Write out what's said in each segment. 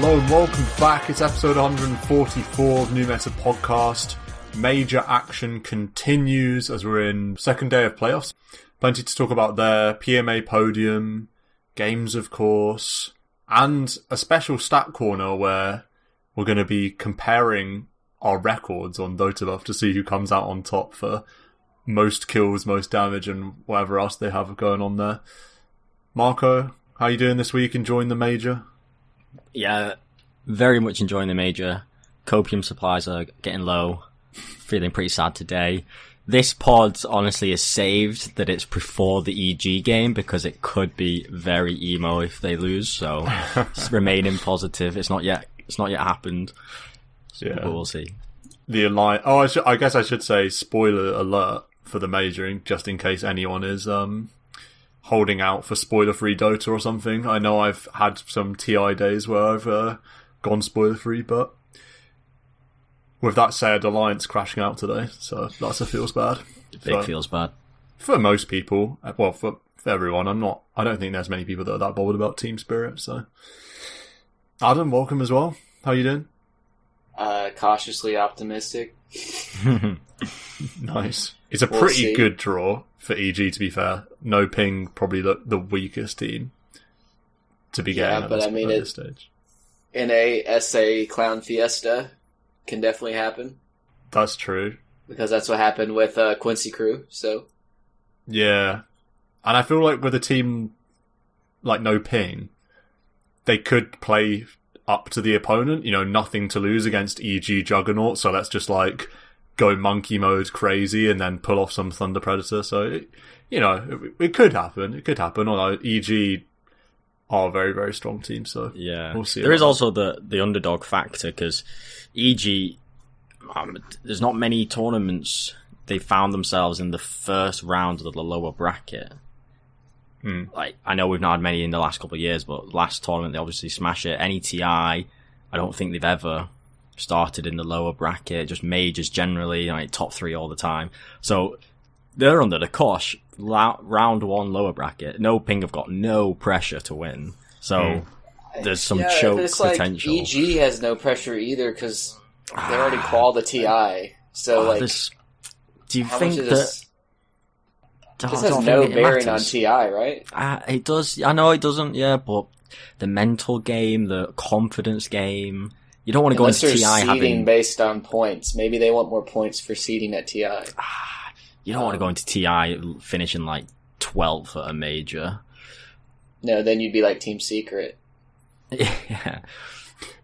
Hello and welcome back. It's episode 144 of New Meta Podcast. Major action continues as we're in second day of playoffs. Plenty to talk about there. PMA podium, games of course, and a special stat corner where we're going to be comparing our records on Dota Buff to see who comes out on top for most kills, most damage, and whatever else they have going on there. Marco, how you doing this week? Enjoying the major? Yeah, very much enjoying the major. Copium supplies are getting low. Feeling pretty sad today. This pod honestly is saved that it's before the EG game because it could be very emo if they lose. So it's remaining positive. It's not yet happened. So but we'll see. The Alliance. Oh, I guess I should say spoiler alert for the major, just in case anyone is holding out for spoiler-free Dota or something. I know I've had some TI days where I've gone spoiler-free, but with that said, Alliance crashing out today, so that's a feels bad. Big feels bad. For most people, well, for everyone, I don't think there's many people that are that bothered about team spirit, so. Adam, welcome as well. How you doing? Cautiously optimistic. Nice. It's a pretty good draw for EG, to be fair. No Ping, probably the weakest team to be getting at this stage. In a SA Clown Fiesta can definitely happen. That's true. Because that's what happened with Quincy Crew, so. Yeah. And I feel like with a team like No Ping, they could play up to the opponent, nothing to lose against EG Juggernaut, so let's just go monkey mode crazy and then pull off some Thunder Predator. So, it could happen. It could happen. Although EG are a very, very strong team, so yeah. We'll see. There is also the underdog factor, because EG, there's not many tournaments they found themselves in the first round of the lower bracket. I know we've not had many in the last couple of years, but last tournament they obviously smashed it. Any TI, I don't think they've ever started in the lower bracket, just majors generally, top 3 all the time. So they're under the cosh. Round 1 lower bracket. No Ping have got no pressure to win. So there's some choke potential. EG has no pressure either because they already qualified the TI. So do you think that this has no bearing on TI, right? It does. I know it doesn't. Yeah, but the mental game, the confidence game. You don't want to go into TI having based on points. Maybe they want more points for seeding at TI. You don't want to go into TI finishing 12th at a major. No, then you'd be like Team Secret. Yeah.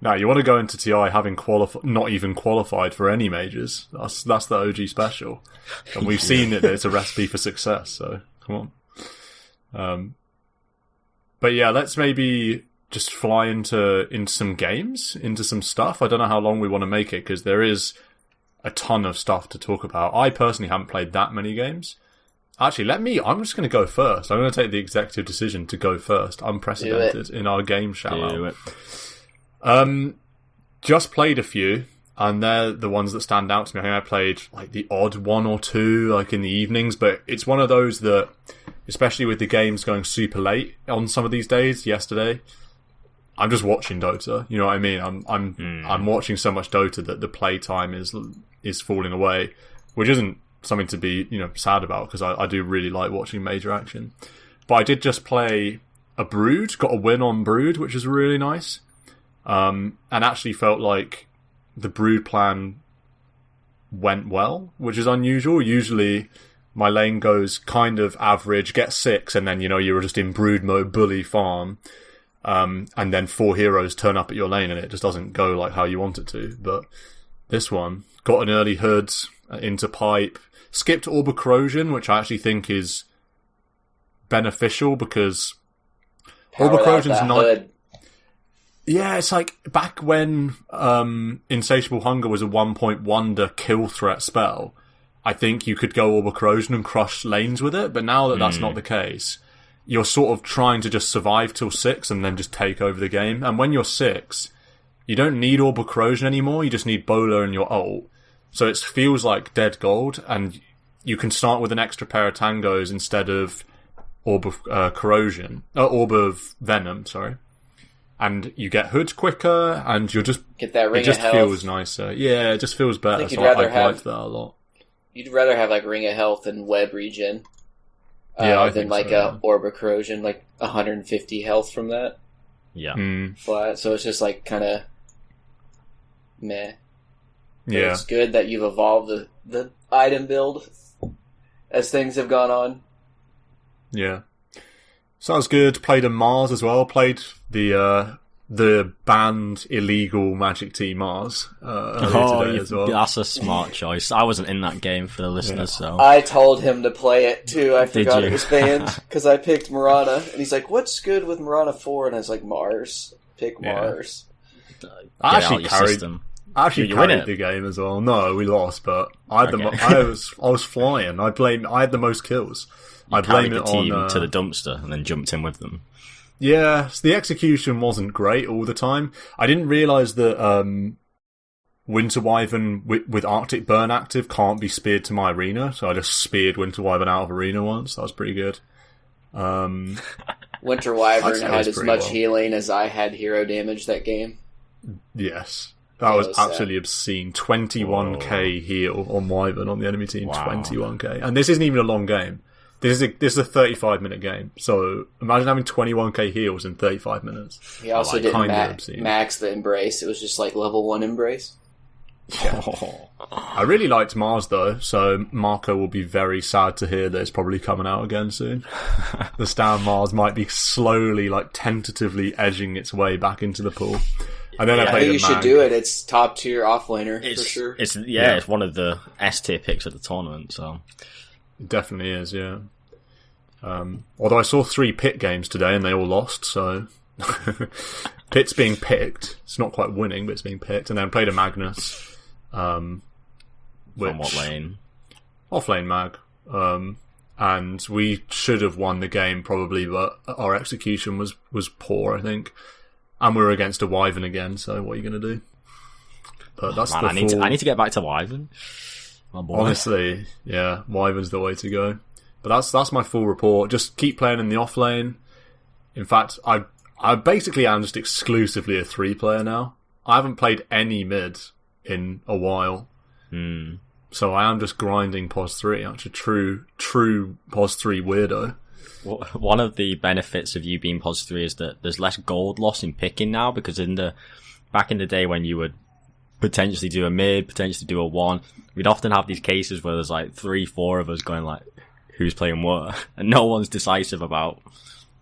No, you want to go into TI having not even qualified for any majors. That's the OG special, and we've seen that it's a recipe for success. So come on. But yeah, let's maybe just fly into some games, into some stuff. I don't know how long we want to make it because there is a ton of stuff to talk about. I personally haven't played that many games. Actually, I'm just going to go first. I'm going to take the executive decision to go first. Unprecedented in our game shout-out. Just played a few, and they're the ones that stand out to me. I think I played the odd 1 or 2 in the evenings, but it's one of those that, especially with the games going super late on some of these days, yesterday, I'm just watching Dota. You know what I mean? I'm watching so much Dota that the play time is falling away, which isn't something to be sad about because I do really like watching major action. But I did just play a Brood, got a win on Brood, which is really nice. And actually felt like the Brood plan went well, which is unusual. Usually my lane goes kind of average, get 6, and then you're just in Brood mode, bully farm. And then 4 heroes turn up at your lane and it just doesn't go like how you want it to. But this one, got an early hood into pipe, skipped Orb of Corrosion, which I actually think is beneficial because Orb of Corrosion's not... Yeah, it's back when Insatiable Hunger was a 1-point wonder kill threat spell, I think you could go Orb of Corrosion and crush lanes with it, but now that that's not the case, you're sort of trying to just survive till 6 and then just take over the game. And when you're 6, you don't need Orb of Corrosion anymore, you just need Bowler and your ult. So it feels like dead gold, and you can start with an extra pair of tangos instead of Orb of Corrosion. Orb of Venom, sorry. and you get hoods quicker, and you're just get that ring it just of health. feels nicer. Yeah, it just feels better. I think So you'd rather I like that a lot. You'd rather have like ring of health and web regen, than like a orb of corrosion, like 150 health from that. Yeah, flat. So it's just like kind of meh. But Yeah, it's good that you've evolved the item build as things have gone on. yeah. Sounds good. Played a Mars as well. Played the banned illegal Magic T Mars earlier today as well. That's a smart choice. I wasn't in that game for the listeners, so I told him to play it too. I forgot it was banned because I picked Marana, and he's like, "What's good with Marana 4?" And I was like, "Mars. Pick Mars." I actually carried it? the game as well. No, we lost, but I had I was flying. I had the most kills. I blame the it team on to the dumpster and then jumped in with them. Yeah, so the execution wasn't great all the time. I didn't realise that Winter Wyvern with Arctic Burn active can't be speared to my arena, so I just speared Winter Wyvern out of arena once. That was pretty good. Winter Wyvern had as much well. healing as I had hero damage that game. Yes. That was absolutely obscene. 21k heal on Wyvern on the enemy team. Wow. 21k. And this isn't even a long game. This is a 35-minute game. So imagine having 21k heals in 35 minutes. He also didn't max the Embrace. It was just like level 1 Embrace. Yeah. I really liked Mars though, so Marco will be very sad to hear that it's probably coming out again soon. The Stan Mars might be slowly, like tentatively edging its way back into the pool. And then I played you should do it. It's top tier offlaner for sure. It's one of the S tier picks of the tournament. So it definitely is, yeah. Although I saw 3 pit games today and they all lost, so Pit's being picked. It's not quite winning, but it's being picked. And then played a Magnus. From what lane? Offlane Mag. And we should have won the game probably, but our execution was poor, I think. And we were against a Wyvern again, so what are you going to do? But that's I need to get back to Wyvern. My boy. Honestly, yeah, Wyvern's the way to go. But that's my full report. Just keep playing in the off lane. In fact, I basically am just exclusively a 3-player now. I haven't played any mid in a while. So I am just grinding POS 3. Actually, true POS 3 weirdo. Well, one of the benefits of you being POS 3 is that there's less gold loss in picking now, because back in the day when you would potentially do a mid, potentially do a 1, we'd often have these cases where there's like 3-4 of us going like, who's playing what? And no one's decisive about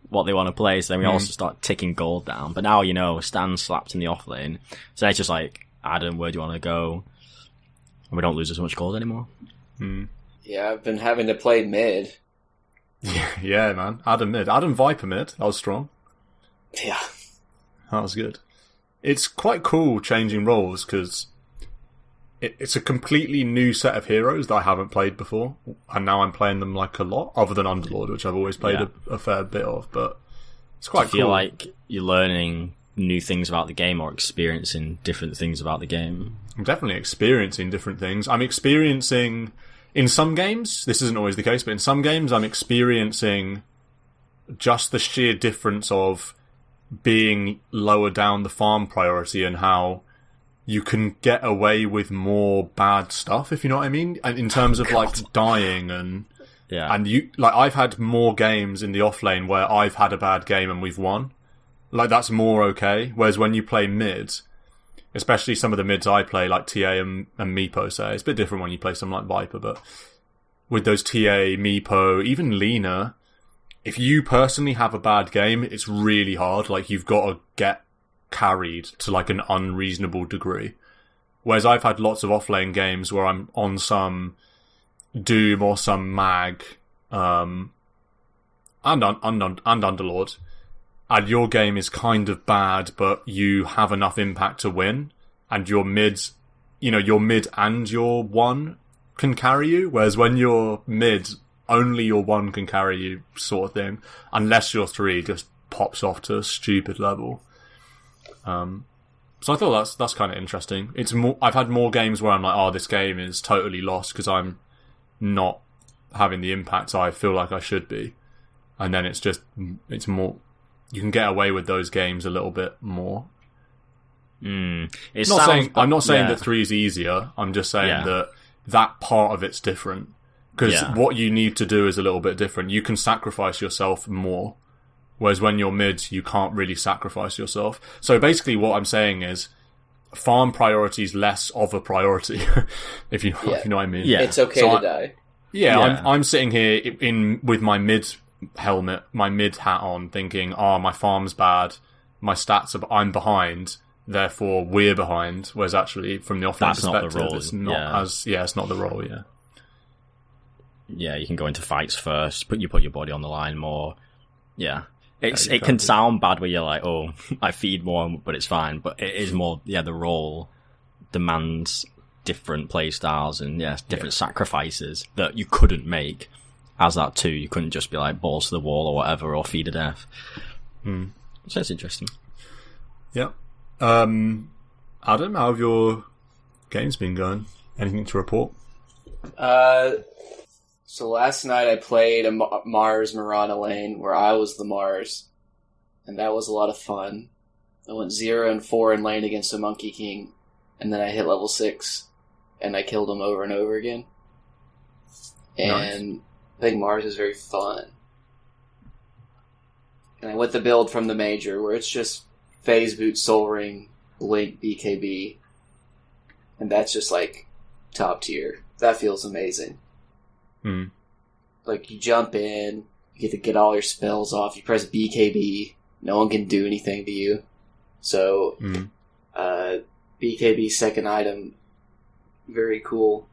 what they want to play, so then we also start ticking gold down. But now, Stan slapped in the off lane, so it's just like, Adam, where do you want to go? And we don't lose as much gold anymore. Yeah, I've been having to play mid. Yeah, man. Adam mid. Adam Viper mid. That was strong. Yeah. That was good. It's quite cool changing roles, because it's a completely new set of heroes that I haven't played before, and now I'm playing them like a lot, other than Underlord, which I've always played a fair bit of, but it's quite cool. Do you feel like you're learning new things about the game or experiencing different things about the game? I'm definitely experiencing different things. I'm experiencing, in some games, this isn't always the case, but in some games I'm experiencing just the sheer difference of being lower down the farm priority and how you can get away with more bad stuff, if you know what I mean, and in terms of like dying and you like, I've had more games in the off lane where I've had a bad game and we've won. Like, that's more okay. Whereas when you play mid, especially some of the mids I play, like TA and Meepo, say, it's a bit different when you play something like Viper, but with those TA, Meepo, even Lena, if you personally have a bad game, it's really hard. Like, you've got to get carried to like an unreasonable degree. Whereas I've had lots of offlane games where I'm on some Doom or some Mag, and Underlord, and your game is kind of bad, but you have enough impact to win, and your mids, your mid and your 1 can carry you, whereas when you're mid, only your 1 can carry you, sort of thing, unless your 3 just pops off to a stupid level. So I thought that's kind of interesting. It's more, I've had more games where I'm like, oh, this game is totally lost because I'm not having the impact I feel like I should be, and then it's you can get away with those games a little bit more. I'm not saying that 3 is easier. I'm just saying that part of it's different. Because what you need to do is a little bit different. You can sacrifice yourself more. Whereas when you're mid, you can't really sacrifice yourself. So basically what I'm saying is, farm priority is less of a priority, if you know what I mean. Yeah. It's okay to die. I'm sitting here with my mid helmet, my mid hat on, thinking, my farm's bad, my stats I'm behind, therefore we're behind. Whereas actually, from the offline perspective, it's not the role. Yeah, you can go into fights first, put your body on the line more. Yeah. It can sound bad where you're like, oh, I feed more, but it's fine. But it is more, the role demands different play styles and different sacrifices that you couldn't make as that too. You couldn't just be like balls to the wall or whatever, or feed to death. So it's interesting. Yeah. Adam, how have your games been going? Anything to report? So last night I played a Mars Mirana lane where I was the Mars, and that was a lot of fun. I went 0-4 in lane against a Monkey King, and then I hit level 6, and I killed him over and over again. And nice. I think Mars is very fun. And I went the build from the major, where it's just Phase Boot, Soul Ring, Link, BKB, and that's just like top tier. That feels amazing. Like, you jump in, you get to get all your spells off, you press BKB, no one can do anything to you. So, BKB second item, very cool.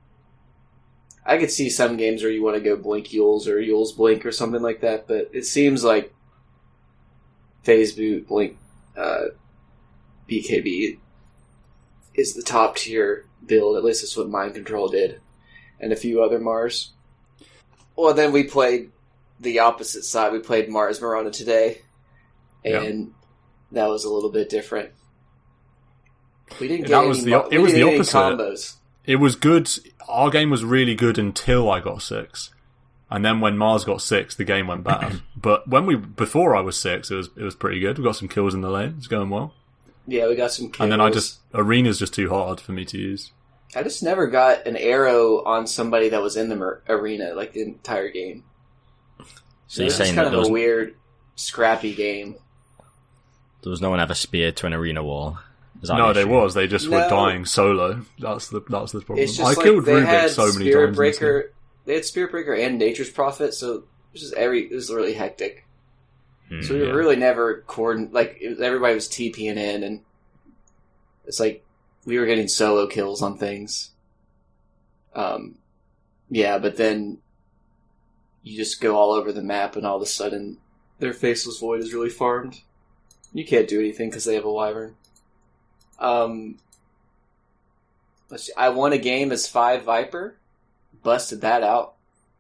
I could see some games where you want to go Blink Yules or Yules Blink or something like that, but it seems like Phase Boot, Blink, BKB is the top tier build, at least that's what Mind Control did, and a few other Mars. Well, then we played the opposite side. We played Mars Mirana today, and that was a little bit different. We didn't get any opposite combos. It was good. Our game was really good until I got 6, and then when Mars got 6, the game went bad. But before I was 6, it was pretty good. We got some kills in the lane. It's going well. Yeah, we got some kills. And then Arena's just too hard for me to use. I just never got an arrow on somebody that was in the arena, like the entire game. So you're saying that kind of a weird, scrappy game. There was no one ever speared to an arena wall. No, there was. They just were dying solo. That's the problem. I killed Rubik so many times. They had Spirit Breaker and Nature's Prophet, so it was really hectic. So we were really never everybody was TPing in, and it's like we were getting solo kills on things. But then you just go all over the map, and all of a sudden their Faceless Void is really farmed. You can't do anything because they have a Wyvern. Let's see. I won a game as 5 Viper. Busted that out.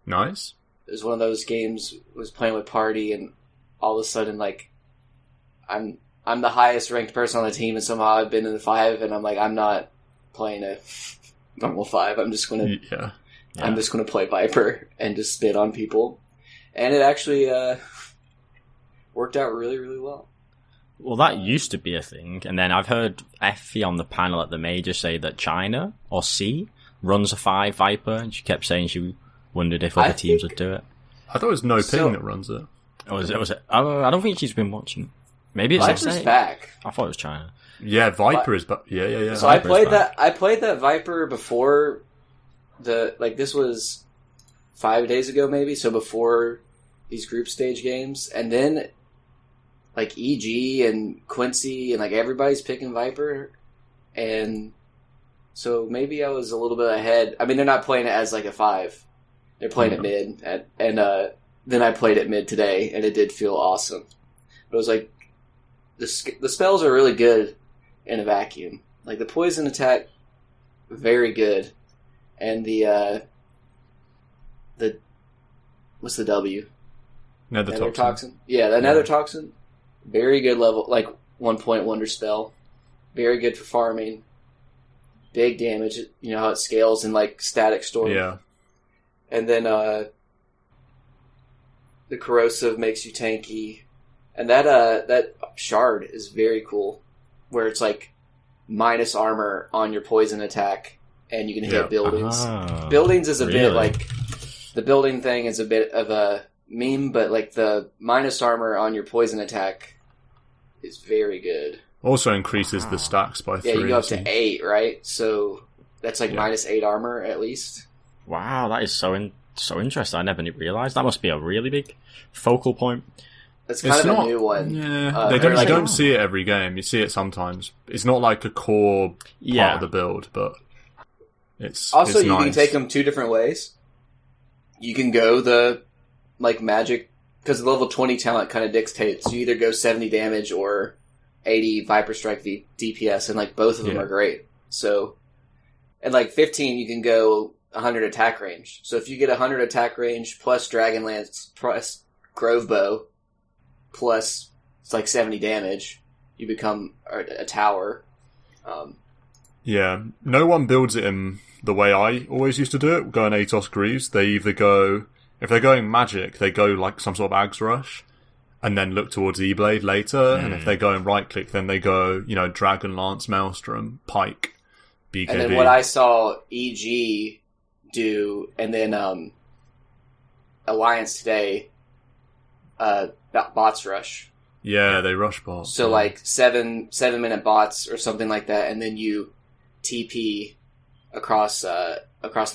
Nice. It was one of those games, was playing with party, and all of a sudden, like, I'm the highest ranked person on the team, and somehow I've been in the 5, and I'm like, I'm not playing a normal 5. I'm just gonna I'm just gonna play Viper and just spit on people. And it actually worked out really, really well. Well, that used to be a thing, and then I've heard Effie on the panel at the major say that China, or C, runs a 5 Viper, and she kept saying she wondered if other teams would do it. I thought it was No Ping that runs it. Was it? I don't think she's been watching. Maybe it's Viper's back. I thought it was China. Yeah, Viper is back. Yeah. So I played that Viper before this was 5 days ago maybe, so before these group stage games, and then like EG and Quincy and like everybody's picking Viper, and so maybe I was a little bit ahead. I mean, they're not playing it as like a 5; they're playing it mid, and then I played it mid today, and it did feel awesome. But it was like the spells are really good in a vacuum. Like the poison attack, very good, and the what's the W? Nether toxin. Yeah, the Nether toxin. Very good level, like 1 point wonder spell. Very good for farming. Big damage. You know how it scales in like static storm. Yeah. And then the corrosive makes you tanky, And that shard is very cool, where it's like minus armor on your poison attack, and you can hit buildings. Buildings is a bit like the building thing is a bit of a meme, but like the minus armor on your poison attack is very good. Also increases the stacks by 3. Yeah, you go up to 8, right? So that's like minus 8 armor at least. Wow, that is so interesting. I never realized that must be a really big focal point. It's kind of a new one. Yeah, you don't see it every game. You see it sometimes. It's not like a core part of the build, but it's also it's you nice. can take them 2 different ways. You can go the like magic, because the level 20 talent kind of dictates. You either go 70 damage or 80 Viper Strike DPS, and like both of them are great. So, and like 15, you can go 100 attack range. So if you get 100 attack range plus Dragonlance plus Grove Bow plus it's like 70 damage, you become a tower. Yeah, no one builds it in the way I always used to do it. Go in Atos Greaves. They either go, if they're going magic, they go like some sort of Ags Rush, and then look towards E-Blade later. And if they're going right click, then they go, Dragonlance, Maelstrom, Pike, BKB. And then what I saw EG do, and then Alliance today, bots rush. Yeah, they rush bots. So like 7-minute bots or something like that, and then you TP across the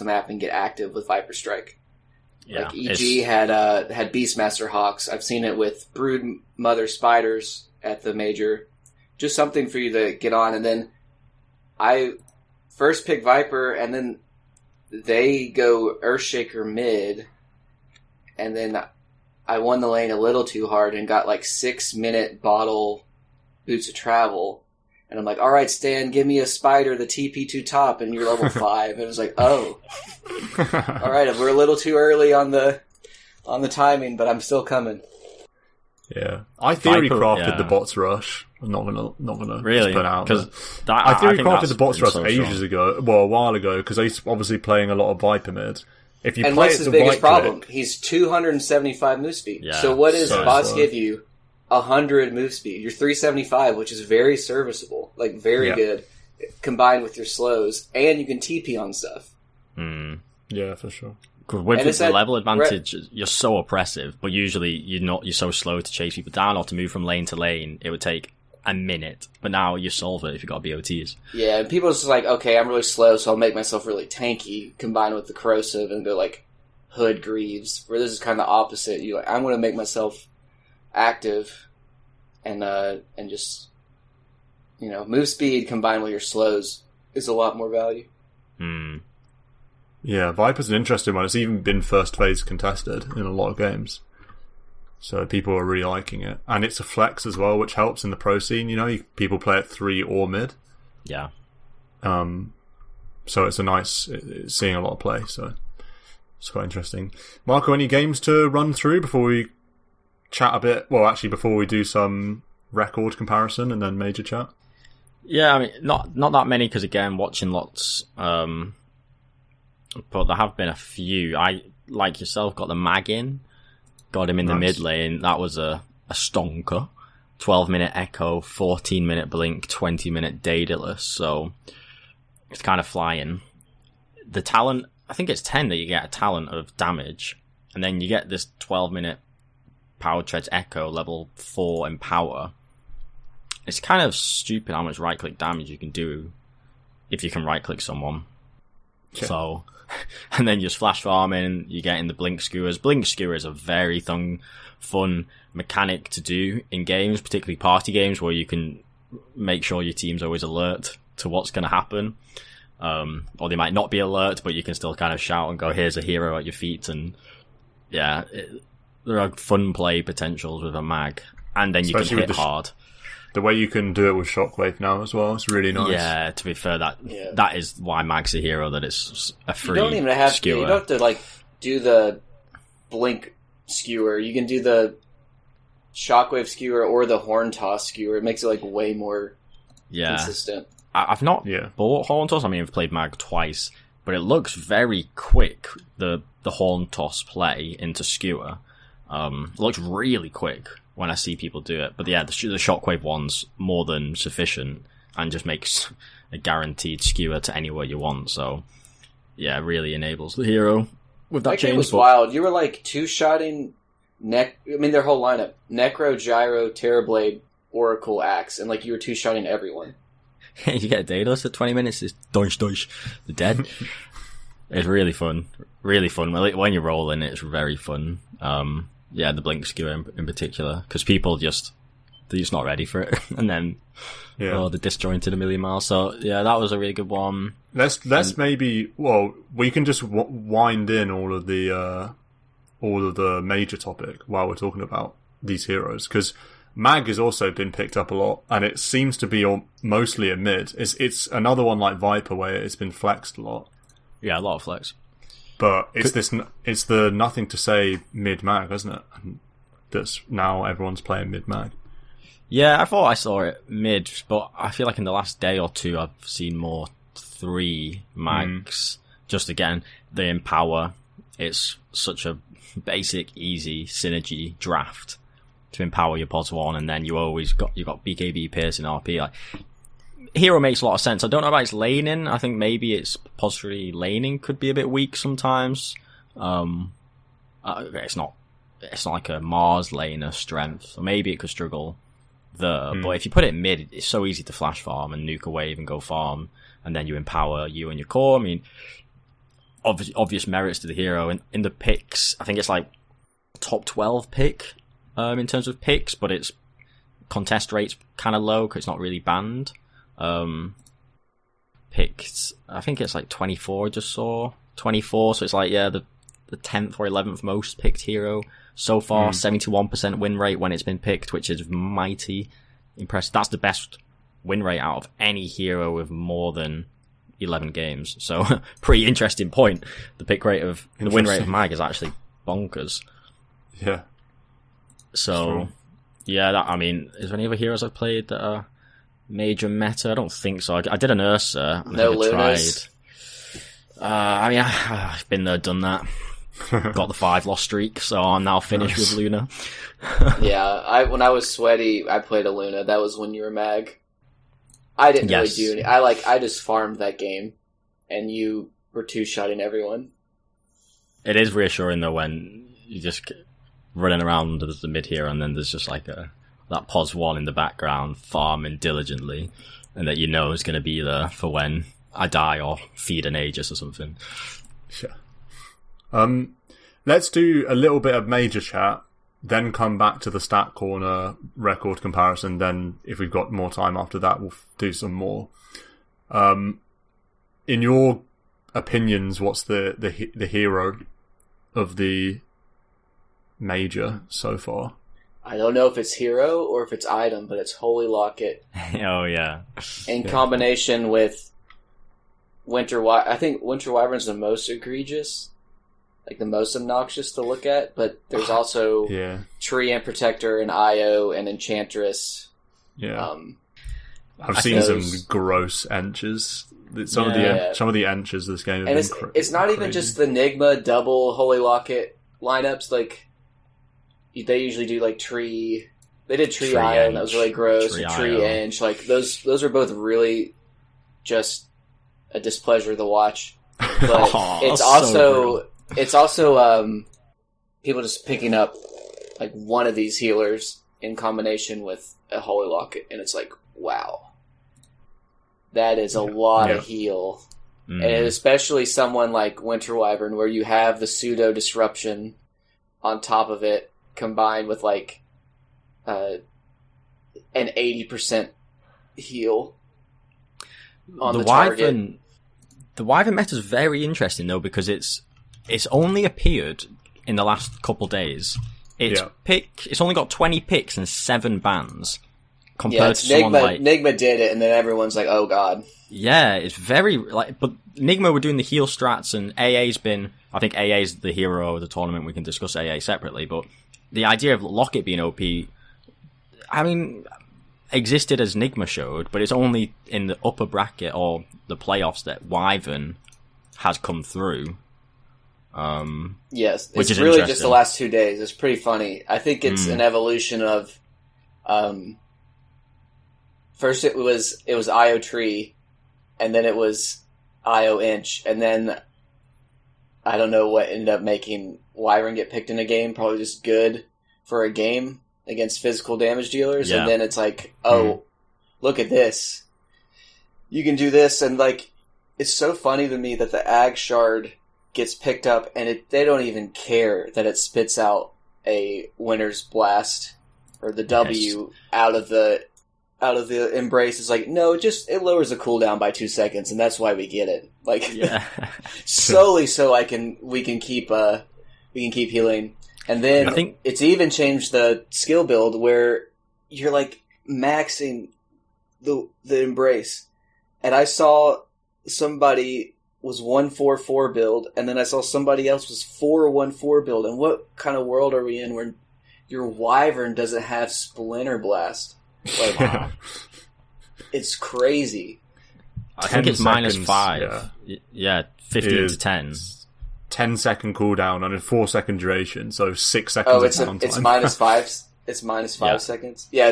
map and get active with Viper Strike. Yeah, like EG had Beastmaster Hawks. I've seen it with Brood Mother Spiders at the major. Just something for you to get on. And then I first pick Viper, and then they go Earthshaker mid, and then I won the lane a little too hard and got like 6-minute bottle Boots of Travel. And I'm like, all right, Stan, give me a spider, the TP2 top, and you're level 5. And it was like, oh. All right, we're a little too early on the timing, but I'm still coming. Yeah. I theory crafted the bots rush. I'm not gonna really put out. Because I theory crafted the bots rush ages ago. Well, a while ago, because he's obviously playing a lot of Viper mid. If you and play what's his biggest problem? He's 275 move speed. Yeah, so what does bots give you? 100 move speed. You're 375, which is very serviceable. Like, very good. Combined with your slows. And you can TP on stuff. Yeah, for sure. Because with the level advantage, you're so oppressive, but usually you're so slow to chase people down or to move from lane to lane. It would take a minute, but now you solve it if you've got BOTs. Yeah, and people are just like, okay, I'm really slow, so I'll make myself really tanky, combined with the corrosive, and go like Hood Greaves, where this is kind of the opposite. You like, I'm going to make myself active, and just move speed combined with your slows is a lot more value. Yeah, Viper's an interesting one. It's even been first phase contested in a lot of games. So people are really liking it. And it's a flex as well, which helps in the pro scene. People play at 3 or mid. Yeah. So it's it's seeing a lot of play, so it's quite interesting. Marco, any games to run through before we chat a bit? Well, actually, before we do some record comparison and then major chat? Yeah, I mean, not that many, because again, watching lots... but there have been a few. I, like yourself, got the mag in. Got him in the mid lane. That was a stonker. 12-minute Echo, 14-minute Blink, 20-minute Daedalus. So it's kind of flying. The talent, I think it's 10 that you get a talent of damage. And then you get this 12-minute Power Treads Echo, level 4 in power. It's kind of stupid how much right-click damage you can do if you can right-click someone. Okay. So... and then just flash farming, you get in the Blink Skewers. Blink Skewer is a very fun mechanic to do in games, particularly party games, where you can make sure your team's always alert to what's going to happen. Or they might not be alert, but you can still kind of shout and go, here's a hero at your feet. And yeah, there are fun play potentials with a mag. And then you can hit hard. The way you can do it with Shockwave now as well, it's really nice. Yeah, to be fair, that is why Mag's a hero, that it's a free You don't even have skewer. You don't have to do the Blink Skewer. You can do the Shockwave Skewer or the Horn Toss Skewer. It makes it way more consistent. I've not bought Horn Toss. I mean, I've played Mag twice, but it looks very quick, the Horn Toss play into Skewer. It looks really quick. when I see people do it. But yeah, the Shockwave one's more than sufficient and just makes a guaranteed skewer to anywhere you want. So yeah, it really enables the hero with that change. Game was wild. You were like two-shotting their whole lineup: Necro, Gyro, Terrorblade, Oracle, Axe, and like you were two-shotting everyone. You get a Daedalus at 20 minutes, it's doish, the dead. It's really fun. Really fun. When you're rolling, it's very fun. Yeah, the Blink skewer in particular, because people they're just not ready for it. And then, they're disjointed a million miles. So, yeah, that was a really good one. Let's maybe, we can just wind in all of the major topic while we're talking about these heroes, because Mag has also been picked up a lot, and it seems to be mostly a mid. It's another one like Viper where it's been flexed a lot. Yeah, a lot of flex. But it's the nothing to say mid mag, isn't it? And that's now everyone's playing mid mag. Yeah, I thought I saw it mid, but I feel like in the last day or two I've seen more 3 mags. Just again, they empower. It's such a basic, easy synergy draft to empower your pods 1, and then you got BKB, Pierce, and RP. Like, hero makes a lot of sense. I don't know about its laning. I think maybe its pos 3 laning could be a bit weak sometimes. It's not like a Mars laner strength, so maybe it could struggle there. But if you put it mid, it's so easy to flash farm and nuke a wave and go farm, and then you empower you and your core. I mean, obvious merits to the hero. In the picks, I think it's like top 12 pick in terms of picks, but its contest rate's kind of low because it's not really banned. Picked, I think it's like 24, I just saw 24, so it's like, yeah, the 10th or 11th most picked hero so far. 71% win rate when it's been picked, which is mighty impressive. That's the best win rate out of any hero with more than 11 games, so pretty interesting point. The win rate of Mag is actually bonkers. Yeah. So, yeah, is there any other heroes I've played that are major meta? I don't think so. I did an Ursa. No Lunas. I've been there, done that. Got the 5 loss streak, so I'm now finished with Luna. Yeah, when I was sweaty, I played a Luna. That was when you were Mag. I didn't really do anything. I just farmed that game, and you were two-shotting everyone. It is reassuring though when you just running around as the mid hero, and then there's just like that pos 1 in the background farming diligently, and that you know is going to be there for when I die or feed an Aegis or something. Sure. Let's do a little bit of major chat, then come back to the stat corner record comparison. Then, if we've got more time after that, we'll do some more. In your opinions, what's the hero of the major so far? I don't know if it's hero or if it's item, but it's Holy Locket. Oh, yeah. In combination with I think Winter Wyvern's the most egregious, like the most obnoxious to look at, but there's also Tree and Protector and Io and Enchantress. Yeah. I've seen some gross Enches. Some of the Enches this game have been it's not even just the Enigma double Holy Locket lineups. Like, they usually do like Tree. They did Tree Io, and that was really gross. Tree Ench. Like, those are both really just a displeasure to watch. But it's also people just picking up like one of these healers in combination with a Holy Locket, and it's like, wow, that is a lot of heal. And especially someone like Winter Wyvern, where you have the pseudo disruption on top of it, combined with like an 80% heal on the target. The Wyvern meta is very interesting though, because it's only appeared in the last couple days. It's only got 20 picks and 7 bans compared to someone like Nigma did it, and then everyone's like, "Oh god." Yeah, it's very but Nigma were doing the heal strats, and AA's been. I think AA's the hero of the tournament. We can discuss AA separately, but the idea of Locket being OP, I mean, existed as Nigma showed, but it's only in the upper bracket or the playoffs that Wyvern has come through. Yes, which it's is really interesting. just the last 2 days. It's pretty funny. I think it's an evolution of. First, it was IO Tree, and then it was IO Ench, and then I don't know what ended up making Wyvern get picked in a game. Probably just good for a game against physical damage dealers, and then it's like, look at this. You can do this, and like, it's so funny to me that the Ag Shard gets picked up, and they don't even care that it spits out a Winter's Blast or the W out of the Embrace. It's like, no, it lowers the cooldown by 2 seconds, and that's why we get it. Like, solely so we can keep healing. And then I think it's even changed the skill build where you're like maxing the Embrace. And I saw somebody was 144 build, and then I saw somebody else was 414 build. And what kind of world are we in where your Wyvern doesn't have Splinter Blast? Like, it's crazy. I think it's seconds, -5. Yeah, 15 to 10. 10-second cooldown and a 4-second duration, so 6 seconds of downtime. It's -5. It's -5 seconds. Yeah,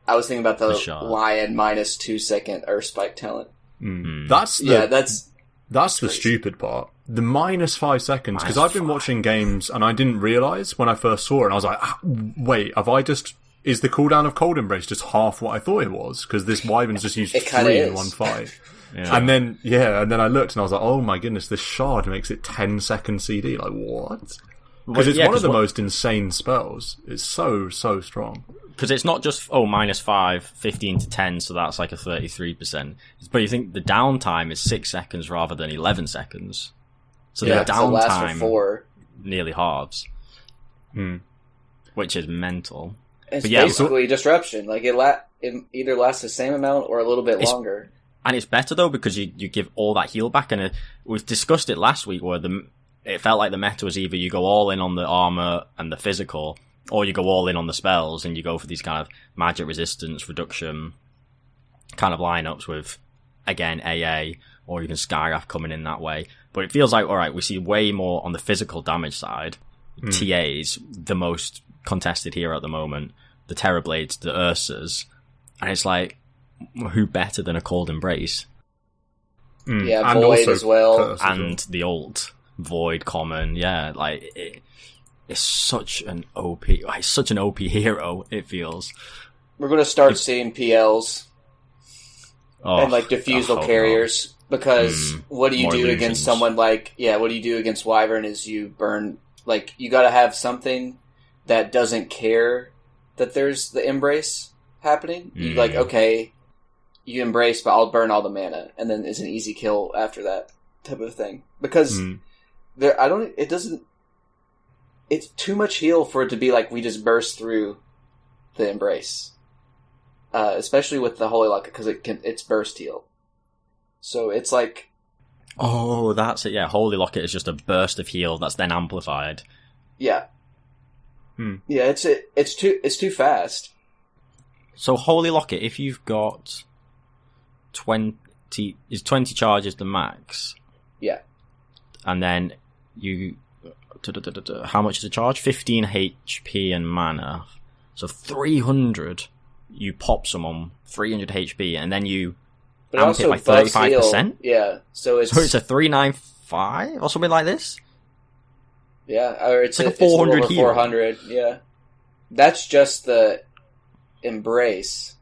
I was thinking about the Lion -2-second Earth Spike talent. That's the stupid part. The -5 seconds, because I've been watching games and I didn't realise when I first saw it, and I was like, wait, is the cooldown of Cold Embrace just half what I thought it was? Because this Wyvern's just used 3 in one fight. And then I looked and I was like, oh my goodness, this shard makes it 10-second CD. Like, what? Because it's one of the most insane spells. It's so strong. Because it's not just, -5, 15 to 10, so that's like a 33%. But you think the downtime is 6 seconds rather than 11 seconds. So the downtime nearly halves. Which is mental. It's basically disruption. Like, it either lasts the same amount or a little bit longer. And it's better, though, because you give all that heal back. And we've discussed it last week, where it felt like the meta was either you go all in on the armor and the physical, or you go all in on the spells and you go for these kind of magic resistance reduction kind of lineups with, again, AA or even Skywrath coming in that way. But it feels like, alright, we see way more on the physical damage side. TA's the most contested hero at the moment. The Terrorblades, the Ursas. And it's like, who better than a Cold Embrace? Yeah, and Void as well. And the ult. Void, common, it's such an OP. It's such an OP hero. It feels. We're going to start seeing PLs and like diffusal carriers because what do you do against someone like? Yeah, what do you do against Wyvern? Is you burn, like, you got to have something that doesn't care that there's the Embrace happening. You like, okay, you Embrace, but I'll burn all the mana, and then it's an easy kill after that type of thing because it's too much heal for it to be like we just burst through the Embrace. Especially with the Holy Locket, because it's burst heal. So it's like... Oh, that's it, yeah. Holy Locket is just a burst of heal that's then amplified. Yeah. Yeah, it's too fast. So Holy Locket, if you've got 20 charges the max? Yeah. And then you... How much is the charge? 15 HP and mana. So 300, you pop someone 300 HP, and then you amp it by 35%? Yeah, so it's a 395 or something like this? Yeah, or it's like a 400 it's a 400, yeah. That's just the Embrace.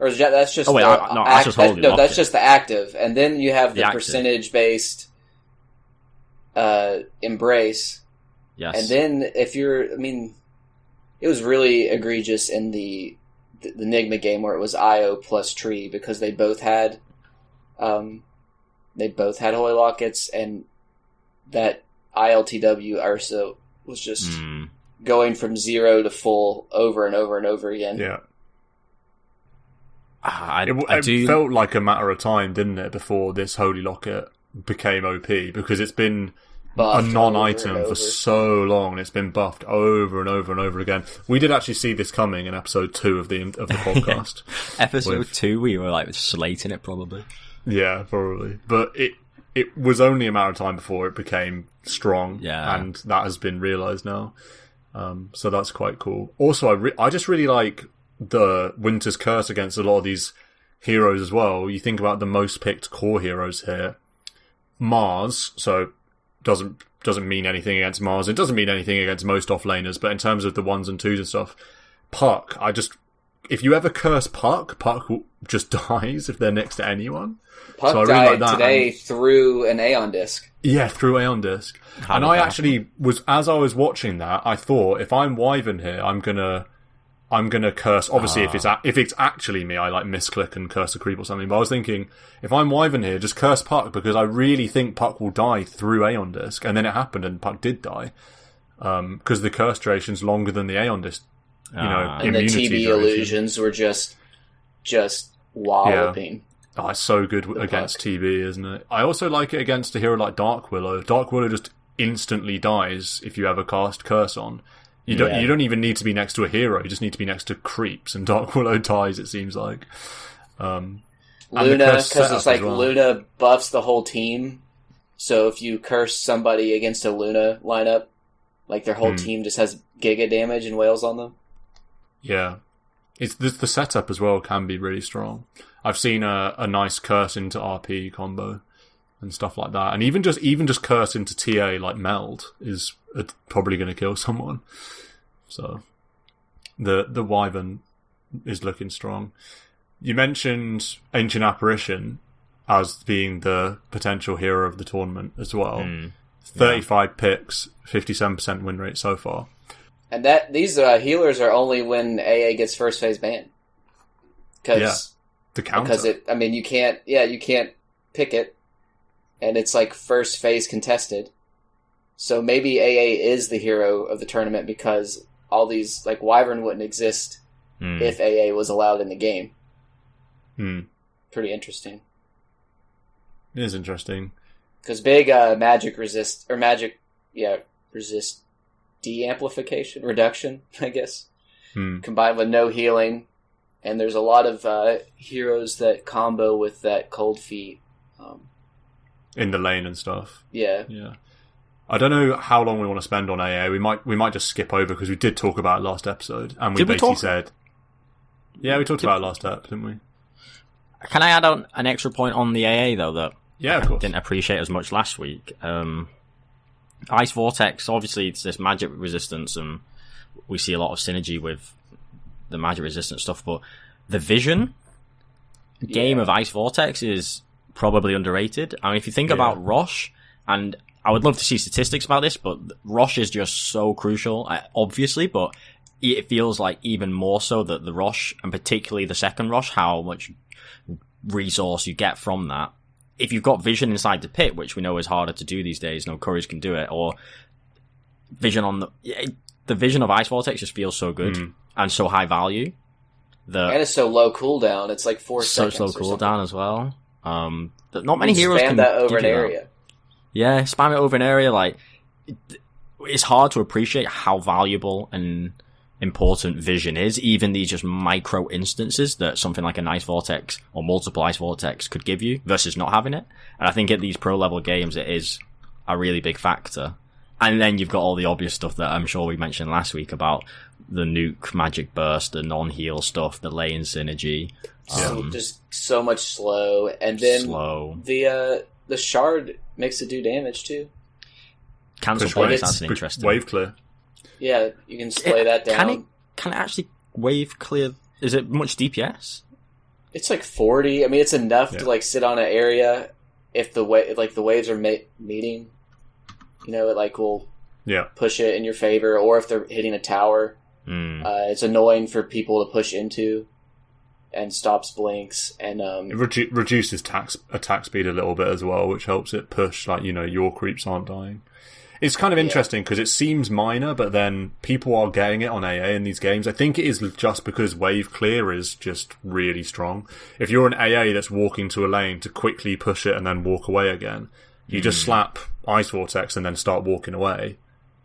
Or that's just that's just Holy Locket. That's just the active. And then you have the percentage-based Embrace. Yes. And then it was really egregious in the Enigma game where it was IO plus Tree because they both had Holy Lockets, and that ILTW Ursa was just going from 0 to full over and over and over again. Yeah. It felt like a matter of time, didn't it, before this Holy Locket became OP, because it's been a non-item for so long. It's been buffed over and over and over again. We did actually see this coming in episode 2 of the podcast. Episode 2, we were like slating it probably. Yeah, probably. But it it was only a matter of time before it became strong, Yeah. and that has been realised now. So that's quite cool. Also, I just really like the Winter's Curse against a lot of these heroes as well. You think about the most picked core heroes here. Mars, so doesn't mean anything against Mars. It doesn't mean anything against most offlaners, but in terms of the 1s and 2s and stuff, Puck, if you ever curse Puck just dies if they're next to anyone. Puck so I really died like that. today through an Aeon Disc. Yeah, through Aeon Disc. And I actually was, as I was watching that, I thought, if I'm Wyvern here, I'm gonna curse. Obviously, if it's actually me, I like misclick and curse a creep or something. But I was thinking, if I'm Wyvern here, just curse Puck, because I really think Puck will die through Aeon Disc. And then it happened, and Puck did die, because the curse duration's longer than the Aeon Disc. And the TB illusions were just walloping. Yeah. Oh, it's so good against TB, isn't it? I also like it against a hero like Dark Willow. Dark Willow just instantly dies if you ever cast Curse on. You don't even need to be next to a hero. You just need to be next to creeps, and Dark Willow dies. It seems like Luna, because it's like Luna buffs the whole team. So if you curse somebody against a Luna lineup, like their whole team just has giga damage and wails on them. Yeah, the setup as well can be really strong. I've seen a nice curse into RP combo and stuff like that, and even just curse into TA like Meld is probably going to kill someone. So the Wyvern is looking strong. You mentioned Ancient Apparition as being the potential hero of the tournament as well. 35 picks, 57% win rate so far. And these healers are only when AA gets first phase banned. The counter. Because you can't pick it, and it's like first phase contested. So maybe AA is the hero of the tournament, because all these, like, Wyvern wouldn't exist if AA was allowed in the game. Pretty interesting. It is interesting. Because big resist de-amplification, reduction, I guess, combined with no healing. And there's a lot of heroes that combo with that cold feet. In the lane and stuff. Yeah. I don't know how long we want to spend on AA. We might just skip over, because we did talk about it last episode, and we basically said... Yeah, we talked about it last episode, didn't we? Can I add on an extra point on the AA, though, that of course. I didn't appreciate as much last week? Ice Vortex, obviously it's this magic resistance, and we see a lot of synergy with the magic resistance stuff, but the vision game of Ice Vortex is probably underrated. I mean, if you think about Rosh, and I would love to see statistics about this, but Rosh is just so crucial, obviously, but it feels like even more so that the Rosh, and particularly the second Rosh, how much resource you get from that. If you've got vision inside the pit, which we know is harder to do these days, no courage can do it, or vision on the vision of Ice Vortex just feels so good and so high value. And it's so low cooldown. It's like 4 seconds. Such low cooldown as well. Not many heroes can spam that over an area. Yeah, spam it over an area. Like, it's hard to appreciate how valuable and important vision is, even these just micro instances that something like an Ice Vortex or multiple Ice Vortex could give you versus not having it. And I think at these pro level games it is a really big factor. And then you've got all the obvious stuff that I'm sure we mentioned last week about the nuke magic burst, the non-heal stuff, the lane synergy. Just so much slow, and then the shard makes it do damage too. Cancel plays, that's an interesting. Wave clear. Yeah, you can slay that down. Can it actually wave clear? Is it much DPS? It's like 40. I mean, it's enough to like sit on an area if the waves are meeting. You know, it like will push it in your favor, or if they're hitting a tower. It's annoying for people to push into, and stops blinks, and it reduces attack speed a little bit as well, which helps it push. Like, your creeps aren't dying. It's kind of interesting because it seems minor, but then people are getting it on AA in these games. I think it is just because wave clear is just really strong. If you're an AA that's walking to a lane to quickly push it and then walk away again, you just slap Ice Vortex and then start walking away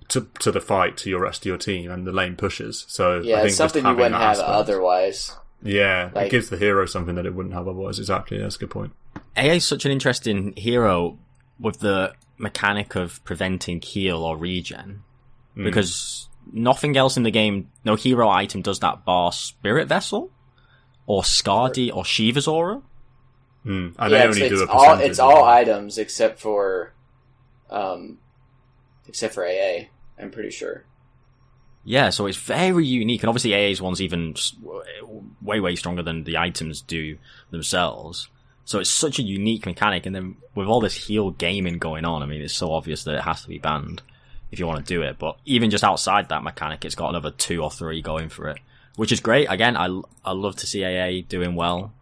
to the fight, to your rest of your team, and the lane pushes. So I think it's something you wouldn't have otherwise. Yeah, it gives the hero something that it wouldn't have otherwise. Exactly, that's a good point. AA is such an interesting hero with the mechanic of preventing heal or regen, because nothing else in the game, no hero item does that bar Spirit Vessel or Skadi or Shiva's Aura. And they only do a percentage. It's all items except for AA, I'm pretty sure. Yeah, so it's very unique, and obviously AA's one's even way stronger than the items do themselves. So it's such a unique mechanic, and then with all this heal gaming going on, I mean, it's so obvious that it has to be banned if you want to do it. But even just outside that mechanic, it's got another 2 or 3 going for it, which is great. Again, I love to see AA doing well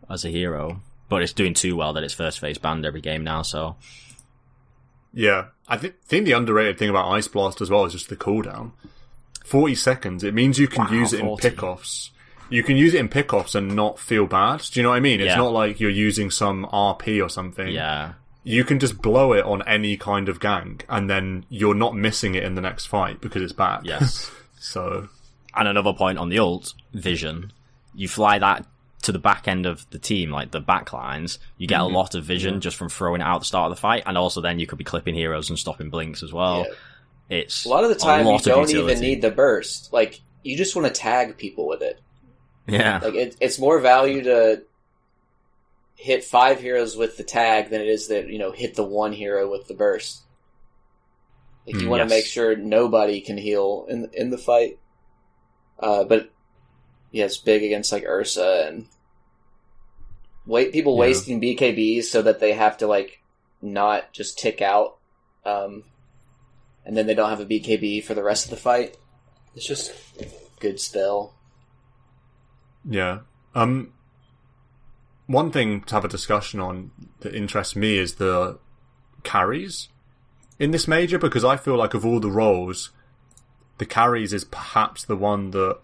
as a hero, but it's doing too well that it's first phase banned every game now, so... Yeah, I think the underrated thing about Ice Blast as well is just the cooldown. 40 seconds. It means you can use it 40. in pickoffs. You can use it in pickoffs and not feel bad. Do you know what I mean? It's not like you're using some RP or something. Yeah. You can just blow it on any kind of gank, and then you're not missing it in the next fight because it's back. Yes. So... And another point on the ult, vision. You fly that to the back end of the team, like the back lines, you get a lot of vision just from throwing it out at the start of the fight, and also then you could be clipping heroes and stopping blinks as well. Yeah. It's a lot of the time you don't even need the burst. Like, you just want to tag people with it. Yeah. Like, it's more value to hit 5 heroes with the tag than it is that, hit the 1 hero with the burst. Like, you want to make sure nobody can heal in the fight. But yeah, it's big against like Ursa and people wasting BKBs so that they have to like not just tick out, and then they don't have a BKB for the rest of the fight. It's just a good spell. Yeah. One thing to have a discussion on that interests me is the carries in this major, because I feel like of all the roles, the carries is perhaps the one that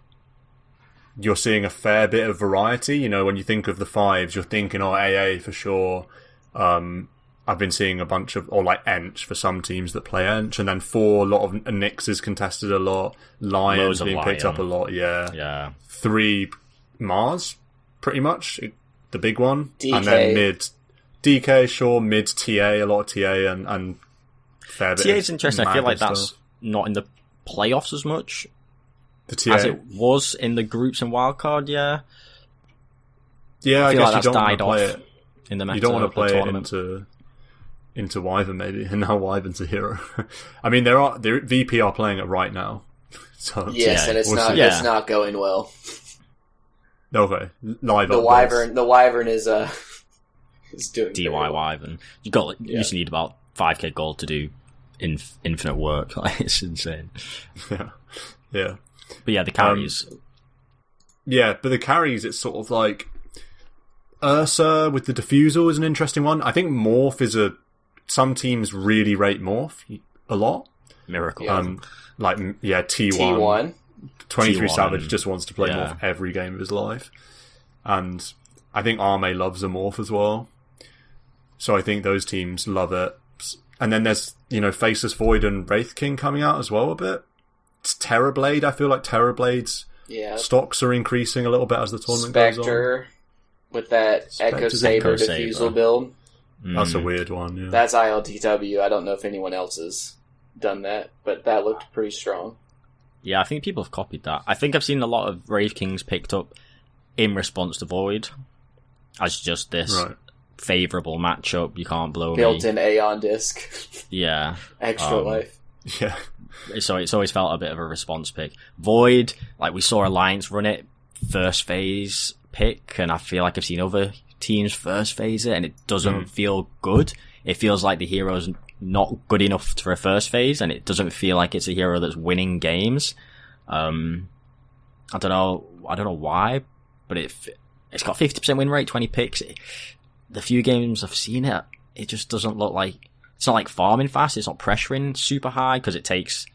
you're seeing a fair bit of variety. When you think of the 5s, you're thinking, AA for sure. I've been seeing a bunch of, or like Ench for some teams that play Ench, and then 4, a lot of Nyx is contested a lot, Lions being picked up a lot, yeah. 3, Mars, pretty much, the big one. DK. And then mid, DK, sure, mid TA, a lot of TA, and fair bit. TA's interesting, I feel like that's stuff. Not in the playoffs as much. The TA. As it was in the groups and wildcard, Yeah, I guess like you don't want died to play off it. In the meta you don't want to play tournament. it into Wyvern, maybe, and now Wyvern's a hero. I mean, the VP are playing it right now. So yes, and it's not going well. Okay, live the Wyvern is doing DY well. Wyvern. You just need about 5k gold to do infinite work. Like, it's insane. Yeah. But yeah, the carries. But the carries, it's sort of like Ursa with the Diffusal is an interesting one. I think Morph is some teams really rate Morph a lot. Miracle. T1. 23 T1 Savage just wants to play Morph every game of his life. And I think Arme loves a Morph as well. So I think those teams love it. And then there's, Faceless Void and Wraith King coming out as well a bit. It's Terrorblade. I feel like Terrorblade's stocks are increasing a little bit as the tournament goes on. Spectre with that Echo Saber Diffusal build. That's a weird one, yeah. That's ILTW. I don't know if anyone else has done that, but that looked pretty strong. Yeah, I think people have copied that. I think I've seen a lot of Wraith Kings picked up in response to Void as just this favourable matchup. You can't blow me. Built-in Aeon disc. Yeah. Extra life. Yeah. So it's always felt a bit of a response pick. Void, like we saw Alliance run it first phase pick, and I feel like I've seen other teams first phase it, and it doesn't feel good. It feels like the hero's not good enough for a first phase, and it doesn't feel like it's a hero that's winning games. I don't know why, but it's got 50% win rate, 20 picks. The few games I've seen it, it just doesn't look like, it's not like farming fast, it's not pressuring super high, because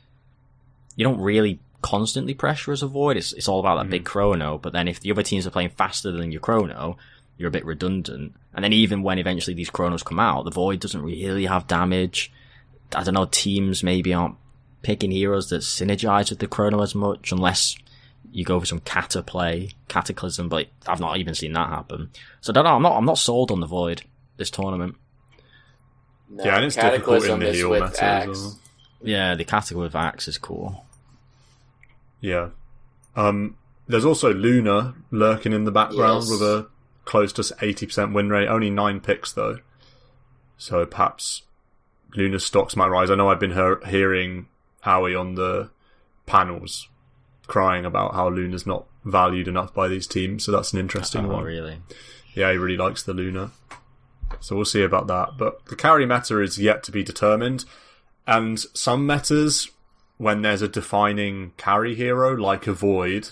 you don't really constantly pressure as a Void. It's all about that big chrono, but then if the other teams are playing faster than your chrono, you're a bit redundant. And then even when eventually these chronos come out, the Void doesn't really have damage. I don't know, teams maybe aren't picking heroes that synergize with the chrono as much, unless you go for some Cataclysm, but I've not even seen that happen. So I don't know, I'm not sold on the Void this tournament. No, Yeah, and it's difficult in Cataclysm the is heal with meta Axe. as well. Yeah, the category with Axe is cool. Yeah. There's also Luna lurking in the background with a close to 80% win rate. Only 9 picks, though. So perhaps Luna's stocks might rise. I know I've been hearing Howie on the panels crying about how Luna's not valued enough by these teams, so that's an interesting one. Really? Yeah, he really likes the Luna. So we'll see about that. But the carry meta is yet to be determined. And some metas, when there's a defining carry hero, like a Void